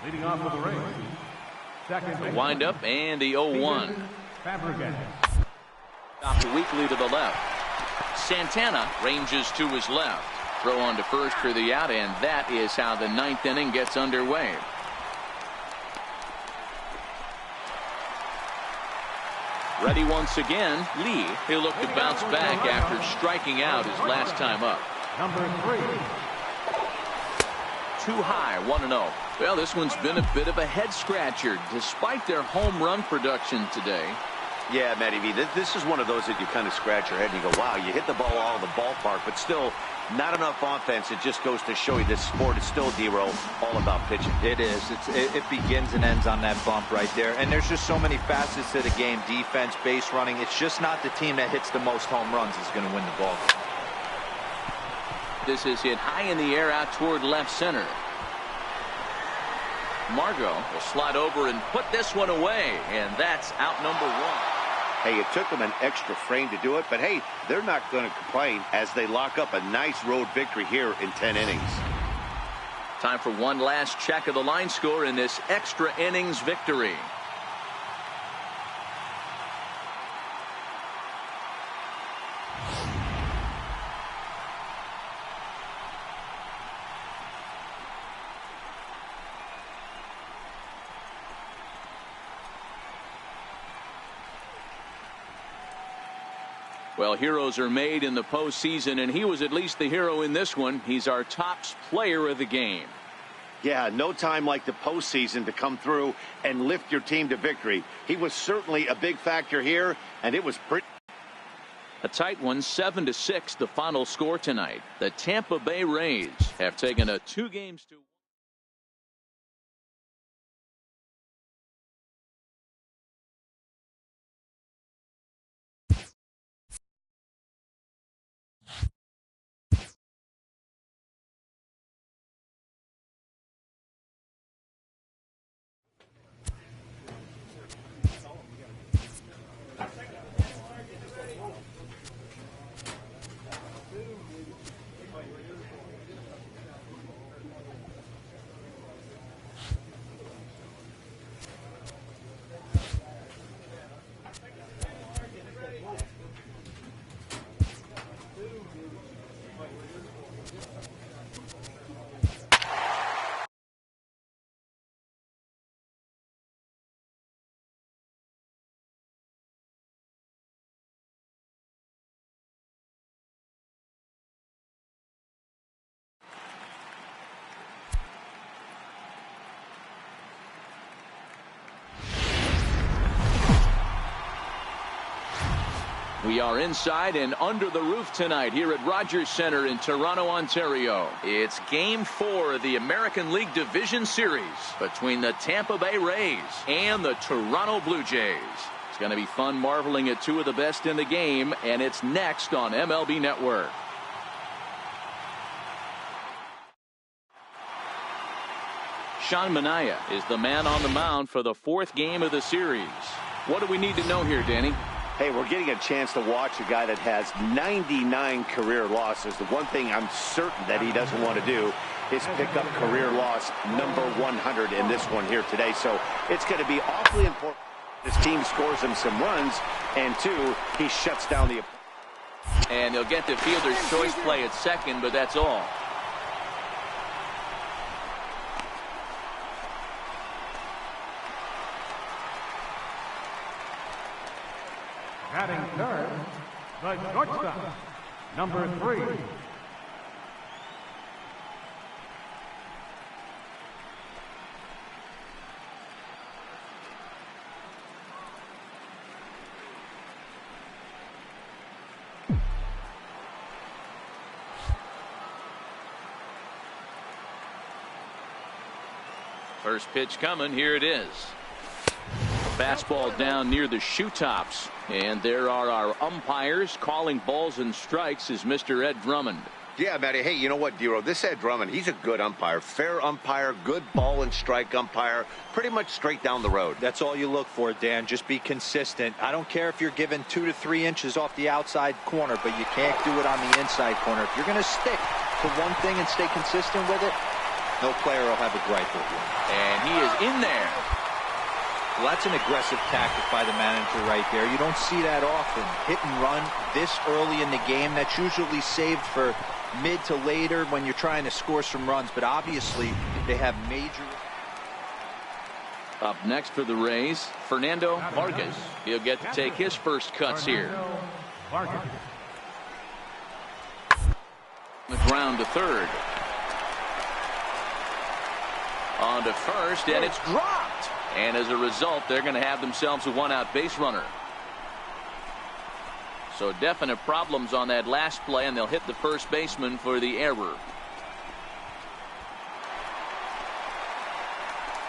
C: Leading off for the Rays. Second.
A: Wind up and the 0-1.
C: Fabregas.
A: Stopped weakly to the left. Santana ranges to his left. Throw on to first for the out, and that is how the 9th inning gets underway. Ready once again. Lee. He'll look to bounce back after striking out his last time up.
C: Number 3.
A: Too high, 1-0. Well, this one's been a bit of a head scratcher despite their home run production today.
B: Yeah, Matty V, this is one of those that you kind of scratch your head and you go, wow, you hit the ball all in the ballpark, but still not enough offense. It just goes to show you this sport is still, D-Row, all about pitching.
D: It is. It begins and ends on that bump right there. And there's just so many facets to the game. Defense, base running. It's just not the team that hits the most home runs is going to win the ball.
A: This is hit high in the air out toward left center. Margot will slide over and put this one away, and that's out number 1.
B: Hey, it took them an extra frame to do it, but hey, they're not going to complain as they lock up a nice road victory here in 10 innings.
A: Time for one last check of the line score in this extra innings victory. Well, heroes are made in the postseason, and he was at least the hero in this one. He's our top player of the game.
B: Yeah, no time like the postseason to come through and lift your team to victory. He was certainly a big factor here, and it was pretty.
A: A tight one, 7-6, the final score tonight. The Tampa Bay Rays have taken a 2-games to We are inside and under the roof tonight here at Rogers Center in Toronto, Ontario. It's Game 4 of the American League Division Series between the Tampa Bay Rays and the Toronto Blue Jays. It's going to be fun marveling at two of the best in the game, and it's next on MLB Network. Sean Manaea is the man on the mound for the 4th game of the series. What do we need to know here, Danny?
B: Hey, we're getting a chance to watch a guy that has 99 career losses. The one thing I'm certain that he doesn't want to do is pick up career loss number 100 in this one here today. So it's going to be awfully important. His team scores him some runs, and 2, he shuts down the opponent.
A: And he'll get the fielder's choice play at second, but that's all.
C: Batting third, the shortstop, number 3.
A: First pitch coming. Here it is. Fastball down near the shoe tops. And there are our umpires calling balls and strikes is Mr. Ed Drummond.
B: Yeah, Matty. Hey, you know what, Dero? This Ed Drummond, he's a good umpire. Fair umpire, good ball and strike umpire. Pretty much straight down the road.
D: That's all you look for, Dan. Just be consistent. I don't care if you're given 2 to 3 inches off the outside corner, but you can't do it on the inside corner. If you're going to stick to one thing and stay consistent with it, no player will have a gripe with you.
A: And he is in there.
D: Well, that's an aggressive tactic by the manager right there. You don't see that often. Hit and run this early in the game. That's usually saved for mid to later when you're trying to score some runs. But obviously, they have major...
A: Up next for the Rays, Fernando Vargas. He'll get to take his first cuts here. The ground to third. On to first, and it's dropped. And as a result, they're going to have themselves a one-out base runner. So definite problems on that last play, and they'll hit the first baseman for the error.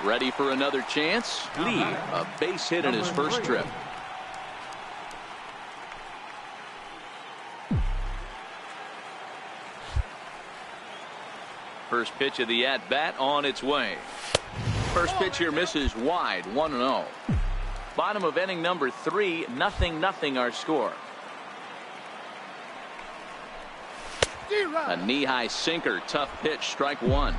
A: Ready for another chance? Lee, a base hit in his first trip. First pitch of the at-bat on its way. First pitch here misses wide, 1-0. Bottom of inning number 3, 0-0 our score. A knee-high sinker, tough pitch, strike 1.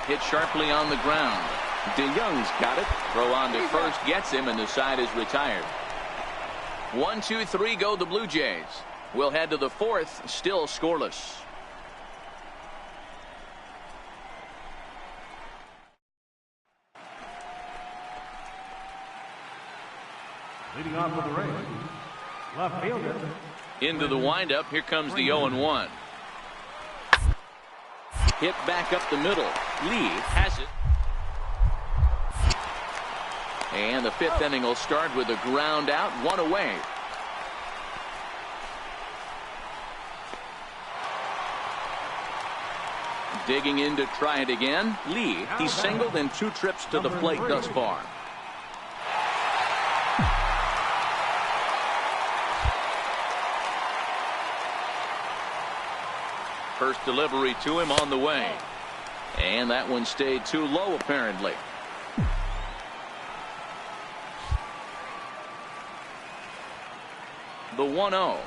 A: Hit sharply on the ground. DeYoung's got it. Throw on to first, gets him, and the side is retired. 1, 2, 3 go the Blue Jays. We'll head to the 4th, still scoreless.
C: Leading off for the Rays, left fielder.
A: Into the windup. Here comes the 0-1. Hit back up the middle. Lee has it. And the 5th inning will start with a ground out, 1 away. Digging in to try it again. Lee, he's singled in 2 trips to the plate thus far. First delivery to him on the way. And that one stayed too low apparently. The 1-0.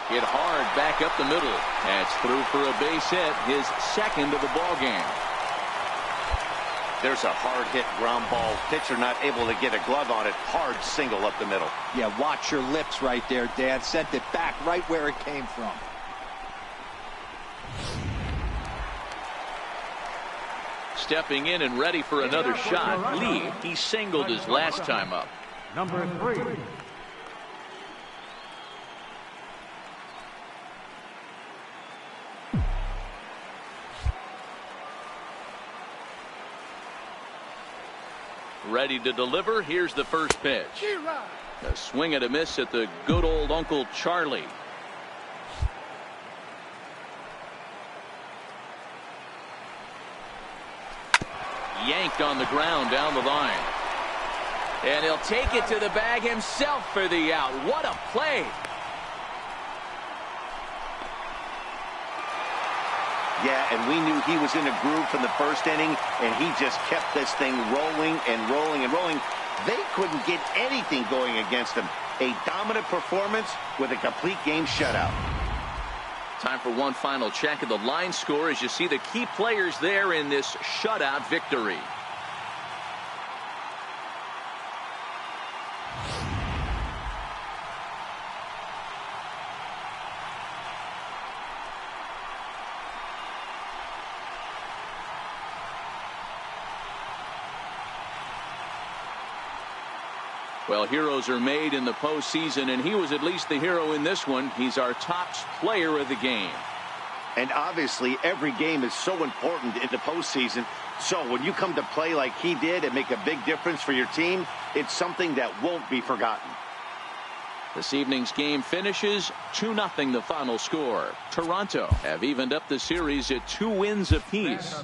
A: Hit hard back up the middle. That's through for a base hit, his second of the ball game.
B: There's a hard hit ground ball. Pitcher not able to get a glove on it. Hard single up the middle.
D: Yeah, watch your lips right there, Dan. Sent it back right where it came from.
A: Stepping in and ready for another shot. Lee, he singled his last time up.
C: Number 3.
A: Ready to deliver. Here's the first pitch. A swing and a miss at the good old Uncle Charlie. Yanked on the ground down the line. And he'll take it to the bag himself for the out. What a play.
B: Yeah, and we knew he was in a groove from the first inning, and he just kept this thing rolling and rolling and rolling. They couldn't get anything going against him. A dominant performance with a complete game shutout.
A: Time for one final check of the line score as you see the key players there in this shutout victory. Well, heroes are made in the postseason, and he was at least the hero in this one. He's our top player of the game.
B: And obviously, every game is so important in the postseason. So when you come to play like he did and make a big difference for your team, it's something that won't be forgotten.
A: This evening's game finishes 2-0 the final score. Toronto have evened up the series at 2 wins apiece.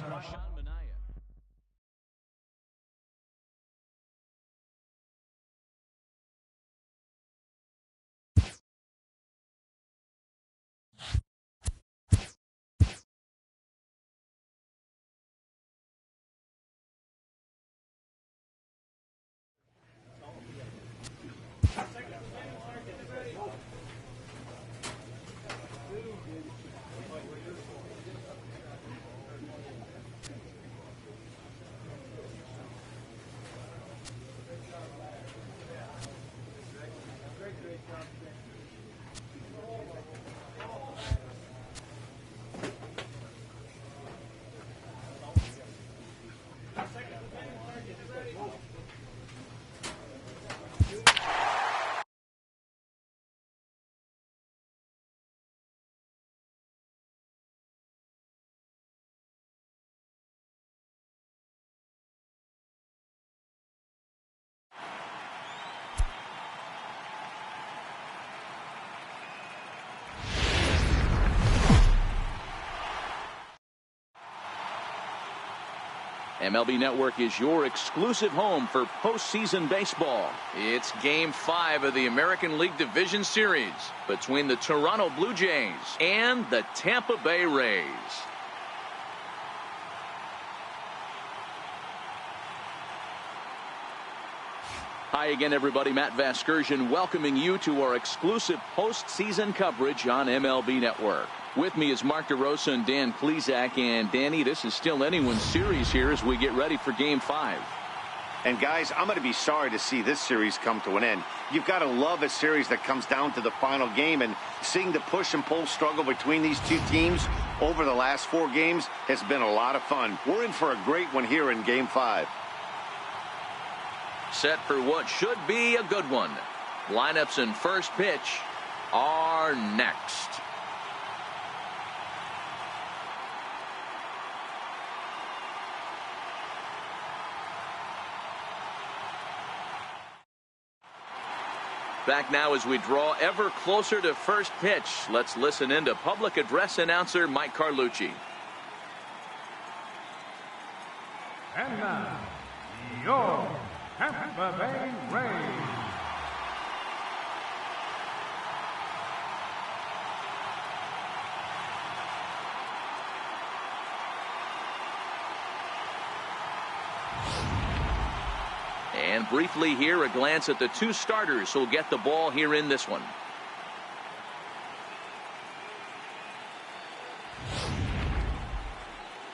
A: MLB Network is your exclusive home for postseason baseball. It's Game 5 of the American League Division Series between the Toronto Blue Jays and the Tampa Bay Rays. Hi again, everybody. Matt Vasgersian welcoming you to our exclusive postseason coverage on MLB Network. With me is Mark DeRosa and Dan Plesac. And Danny, this is still anyone's series here as we get ready for Game 5.
B: And guys, I'm going to be sorry to see this series come to an end. You've got to love a series that comes down to the final game, and seeing the push and pull struggle between these two teams over the last 4 games has been a lot of fun. We're in for a great one here in Game 5.
A: Set for what should be a good one. Lineups and first pitch are next. Back now as we draw ever closer to first pitch. Let's listen in to public address announcer Mike Carlucci.
C: And now, your Tampa Bay Rays.
A: And briefly here, a glance at the 2 starters who'll get the ball here in this one.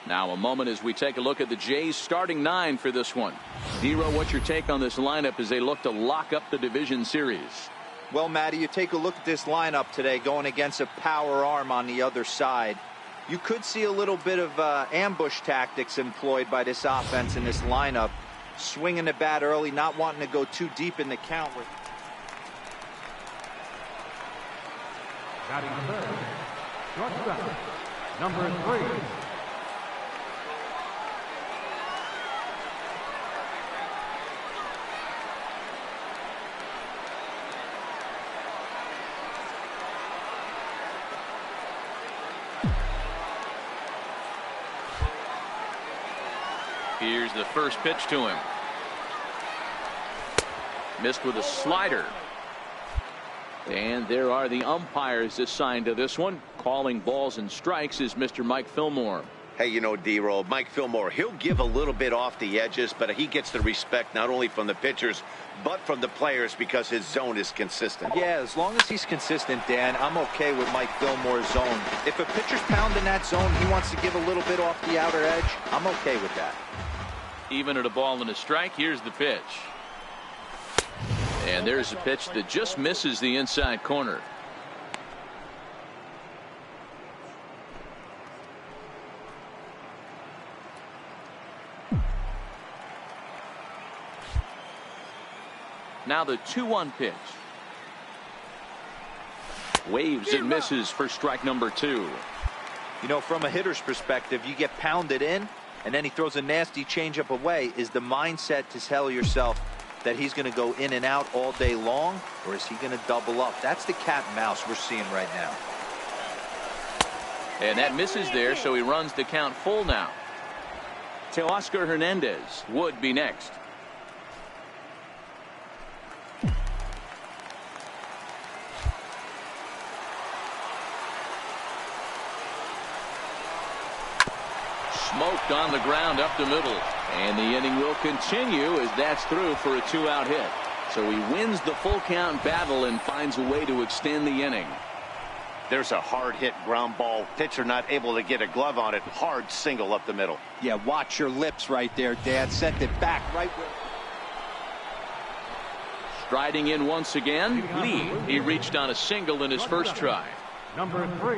A: Now a moment as we take a look at the Jays starting 9 for this one. Dero, what's your take on this lineup as they look to lock up the division series?
D: Well, Matty, you take a look at this lineup today going against a power arm on the other side. You could see a little bit of ambush tactics employed by this offense in this lineup. Swinging the bat early, not wanting to go too deep in the count.
C: Batting third, shortstop, number 3.
A: Here's the first pitch to him. Missed with a slider. And there are the umpires assigned to this one. Calling balls and strikes is Mr. Mike Fillmore.
B: Hey, you know, D-Roll, Mike Fillmore, he'll give a little bit off the edges, but he gets the respect not only from the pitchers, but from the players because his zone is consistent.
D: Yeah, as long as he's consistent, Dan, I'm okay with Mike Fillmore's zone. If a pitcher's pounding that zone, he wants to give a little bit off the outer edge, I'm okay with that.
A: Even at a ball and a strike, here's the pitch. And there's a pitch that just misses the inside corner. Now the 2-1 pitch. Waves and misses for strike number 2.
D: You know, from a hitter's perspective, you get pounded in, and then he throws a nasty changeup away. Is the mindset to tell yourself that he's going to go in and out all day long, or is he going to double up? That's the cat and mouse we're seeing right now.
A: And that misses there, so he runs the count full now. Teoscar Hernandez would be next. Smoked on the ground up the middle. And the inning will continue as that's through for a 2-out hit. So he wins the full count battle and finds a way to extend the inning.
B: There's a hard hit ground ball. Pitcher not able to get a glove on it. Hard single up the middle.
D: Yeah, watch your lips right there, Dad. Sent it back right where.
A: Striding in once again, Lee. He reached on a single in his first try.
C: Number 3.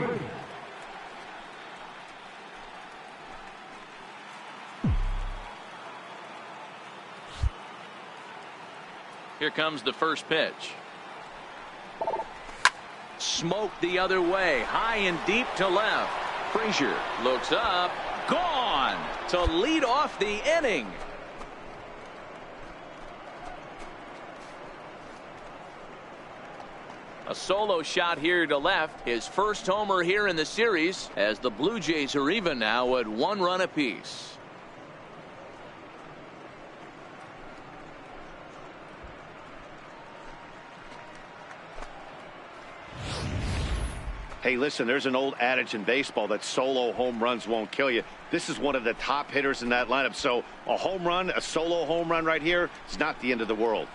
A: Here comes the first pitch. Smoked the other way, high and deep to left. Frazier looks up, gone to lead off the inning. A solo shot here to left, his first homer here in the series, as the Blue Jays are even now at 1 run apiece.
B: Hey, listen, there's an old adage in baseball that solo home runs won't kill you. This is one of the top hitters in that lineup. So a home run, a solo home run right here, it's not the end of the world.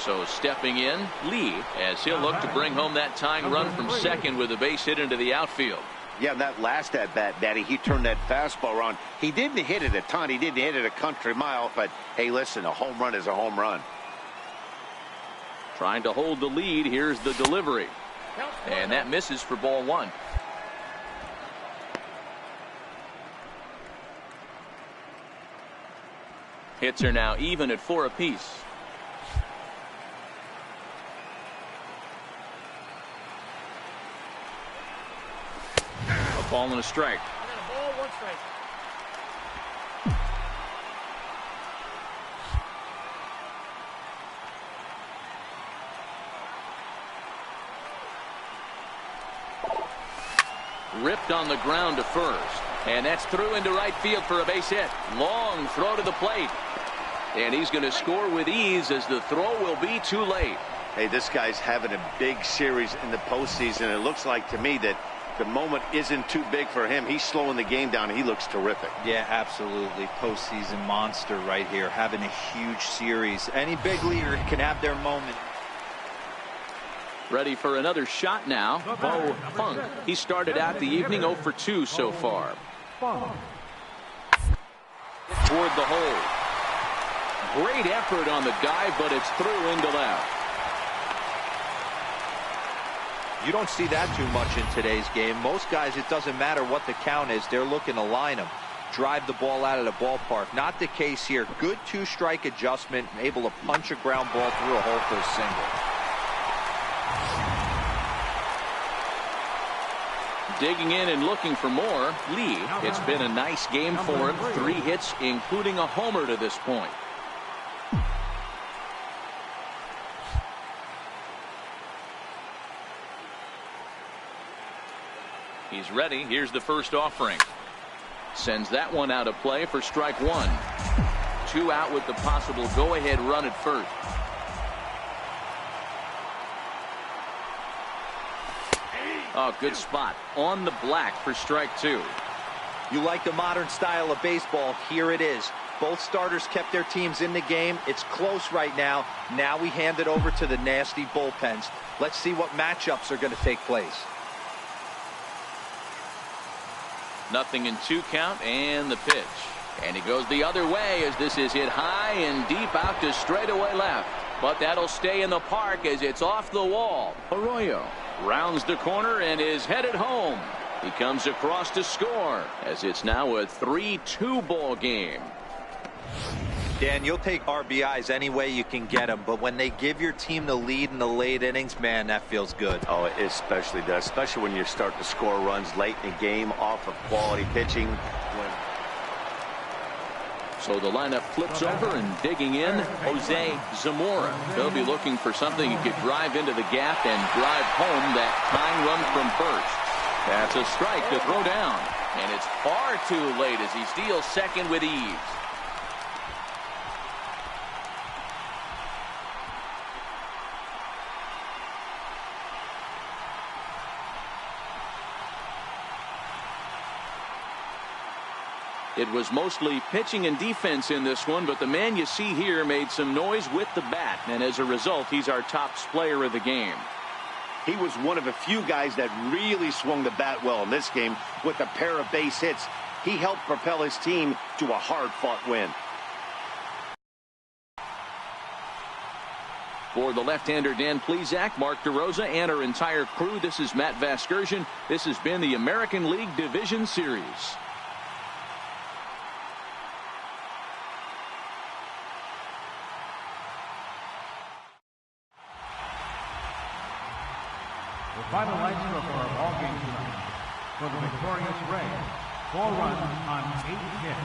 A: So stepping in, Lee, as he'll look to bring home that tying run from second with a base hit into the outfield.
B: Yeah, that last at bat, Daddy, he turned that fastball around. He didn't hit it a ton. He didn't hit it a country mile. But, hey, listen, a home run is a home run.
A: Trying to hold the lead. Here's the delivery. And that misses for ball 1. Hits are now even at 4 apiece. Ball and a strike.
F: Ball, 1 strike.
A: Ripped on the ground to first. And that's through into right field for a base hit. Long throw to the plate. And he's going to score with ease as the throw will be too late.
B: Hey, this guy's having a big series in the postseason. It looks like to me that the moment isn't too big for him. He's slowing the game down. He looks terrific.
D: Yeah, absolutely. Postseason monster right here, having a huge series. Any big leaguer can have their moment.
A: Ready for another shot now. Bo Funk. He started out the evening 0 for 2 so far. Toward the hole. Great effort on the dive, but it's through into left.
D: You don't see that too much in today's game. Most guys, it doesn't matter what the count is. They're looking to line them, drive the ball out of the ballpark. Not the case here. Good 2-strike adjustment, able to punch a ground ball through a hole for a single.
A: Digging in and looking for more. Lee, it's been a nice game for him. 3 hits, including a homer to this point. He's ready. Here's the first offering. Sends that one out of play for strike one. 2 out with the possible go-ahead run at first. Oh, good spot on the black for strike 2.
D: You like the modern style of baseball. Here it is. Both starters kept their teams in the game. It's close right now. Now we hand it over to the nasty bullpens. Let's see what matchups are going to take place.
A: 0-2 count and the pitch. And he goes the other way as this is hit high and deep out to straightaway left. But that'll stay in the park as it's off the wall. Arroyo rounds the corner and is headed home. He comes across to score as it's now a 3-2 ball game.
D: Dan, you'll take RBIs any way you can get them, but when they give your team the lead in the late innings, man, that feels good.
B: Oh, it especially does, especially when you start to score runs late in the game off of quality pitching.
A: So the lineup flips over and digging in, Jose Zamora. They'll be looking for something he could drive into the gap and drive home that tying run from first. That's a strike to throw down. And it's far too late as he steals second with ease. It was mostly pitching and defense in this one, but the man you see here made some noise with the bat, and as a result, he's our top player of the game.
B: He was one of a few guys that really swung the bat well in this game with a pair of base hits. He helped propel his team to a hard-fought win.
A: For the left-hander Dan Plesac, Mark DeRosa, and our entire crew, this is Matt Vasgersian. This has been the American League Division Series.
C: The final line score for our ball game tonight. For the victorious Rays, 4 runs on 8 hits.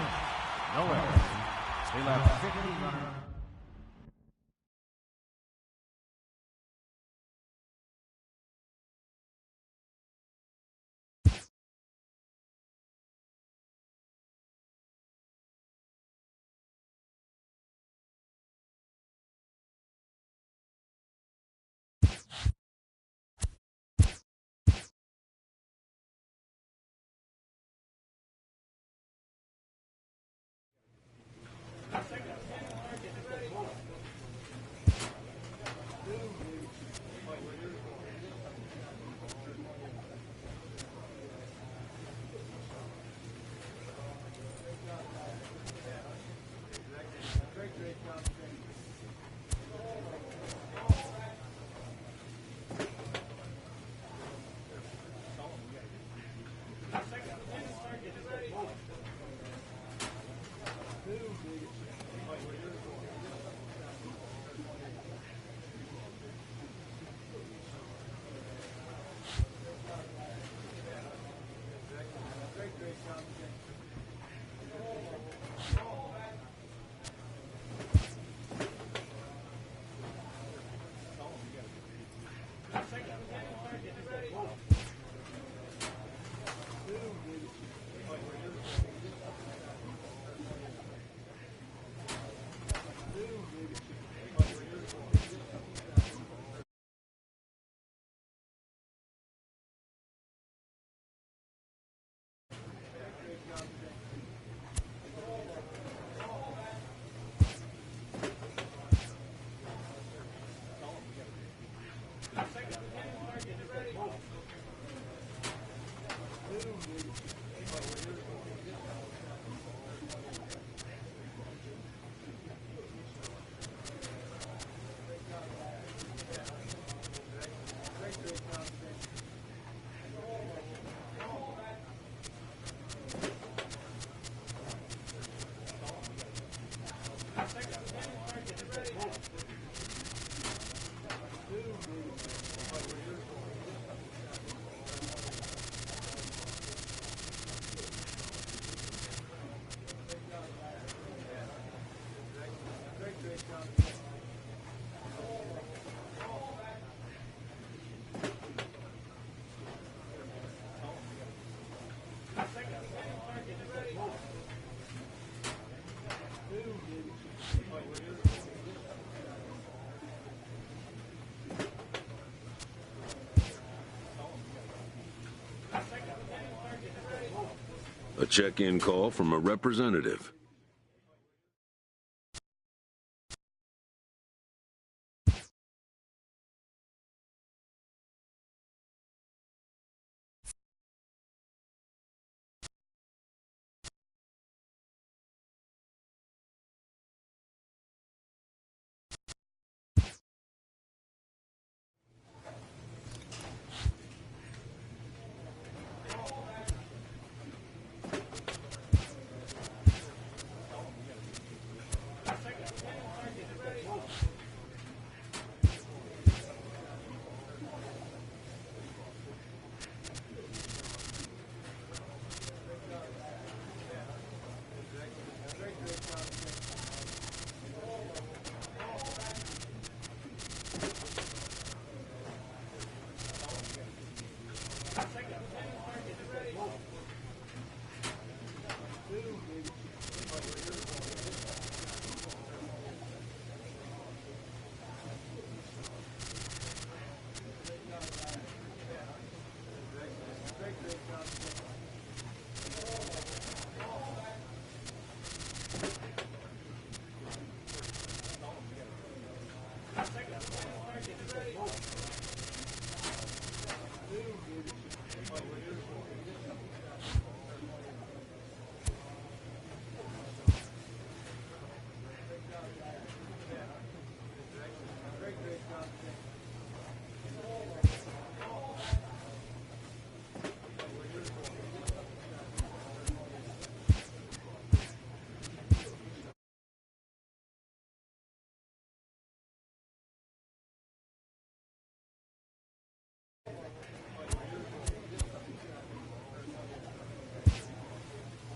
C: No errors. They left 60 runners.
G: A check-in call from a representative.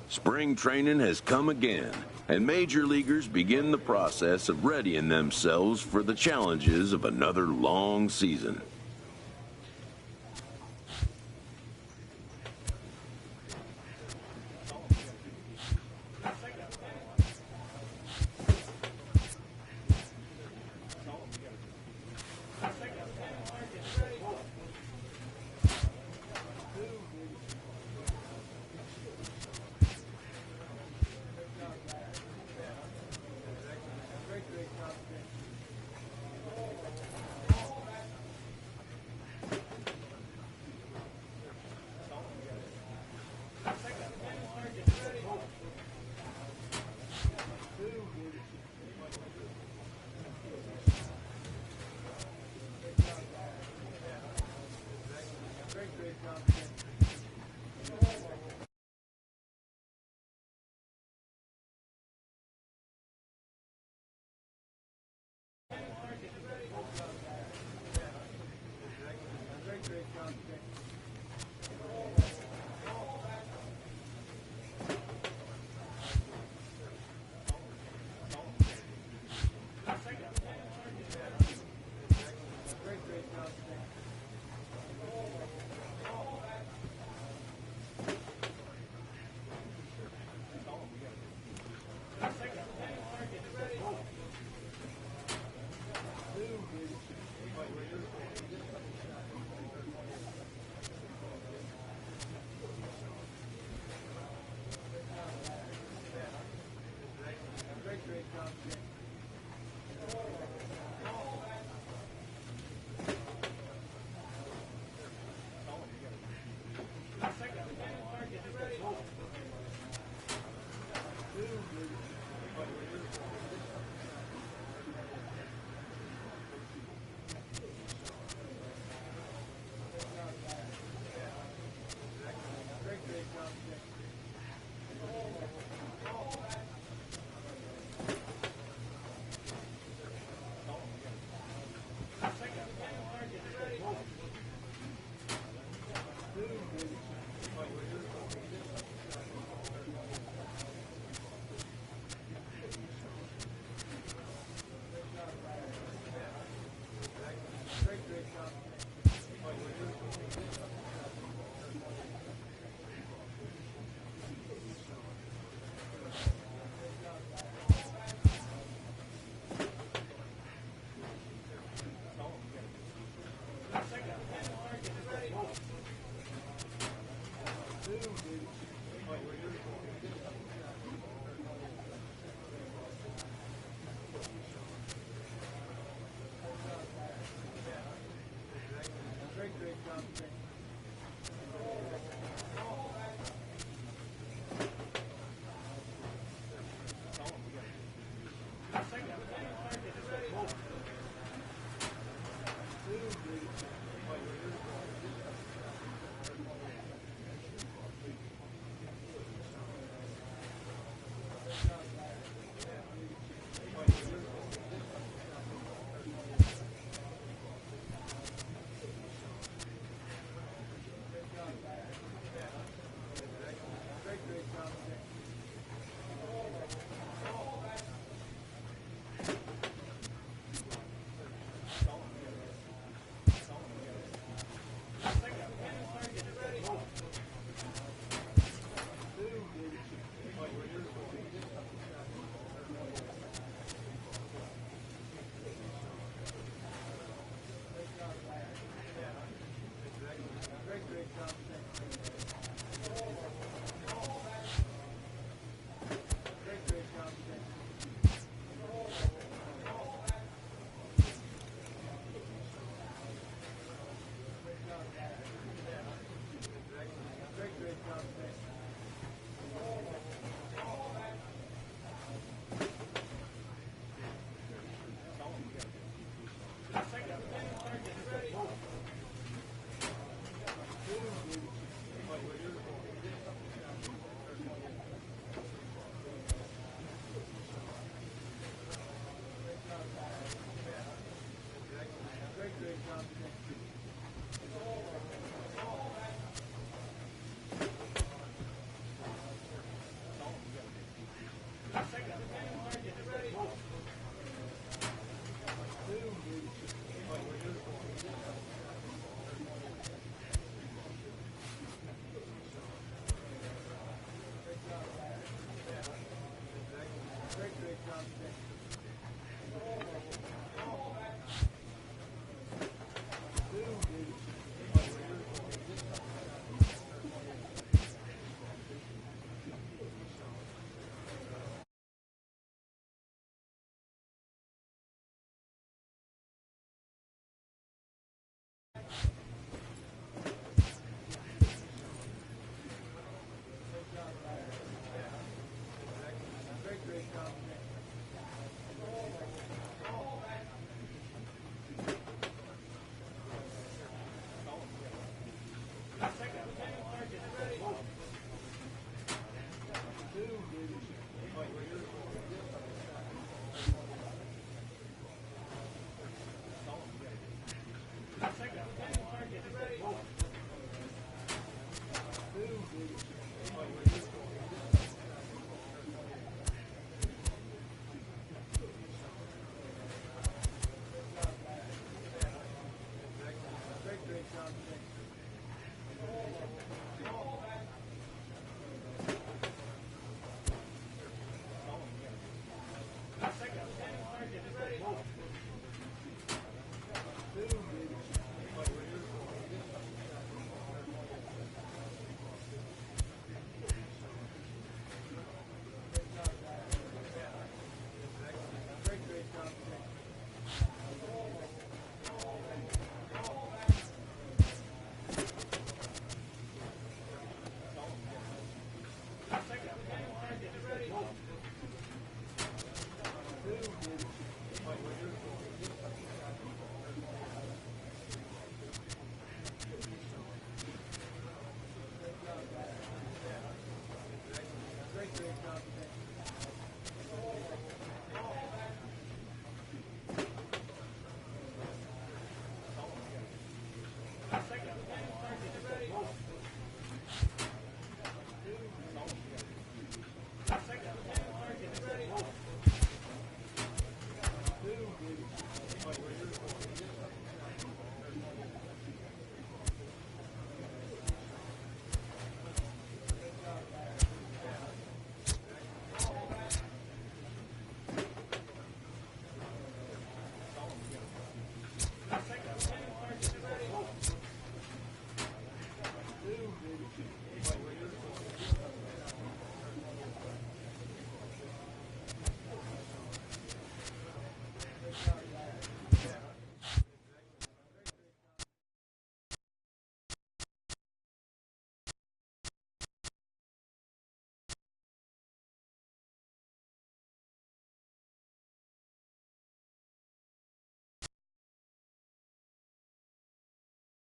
G: Spring training has come again, and major leaguers begin the process of readying themselves for the challenges of another long season.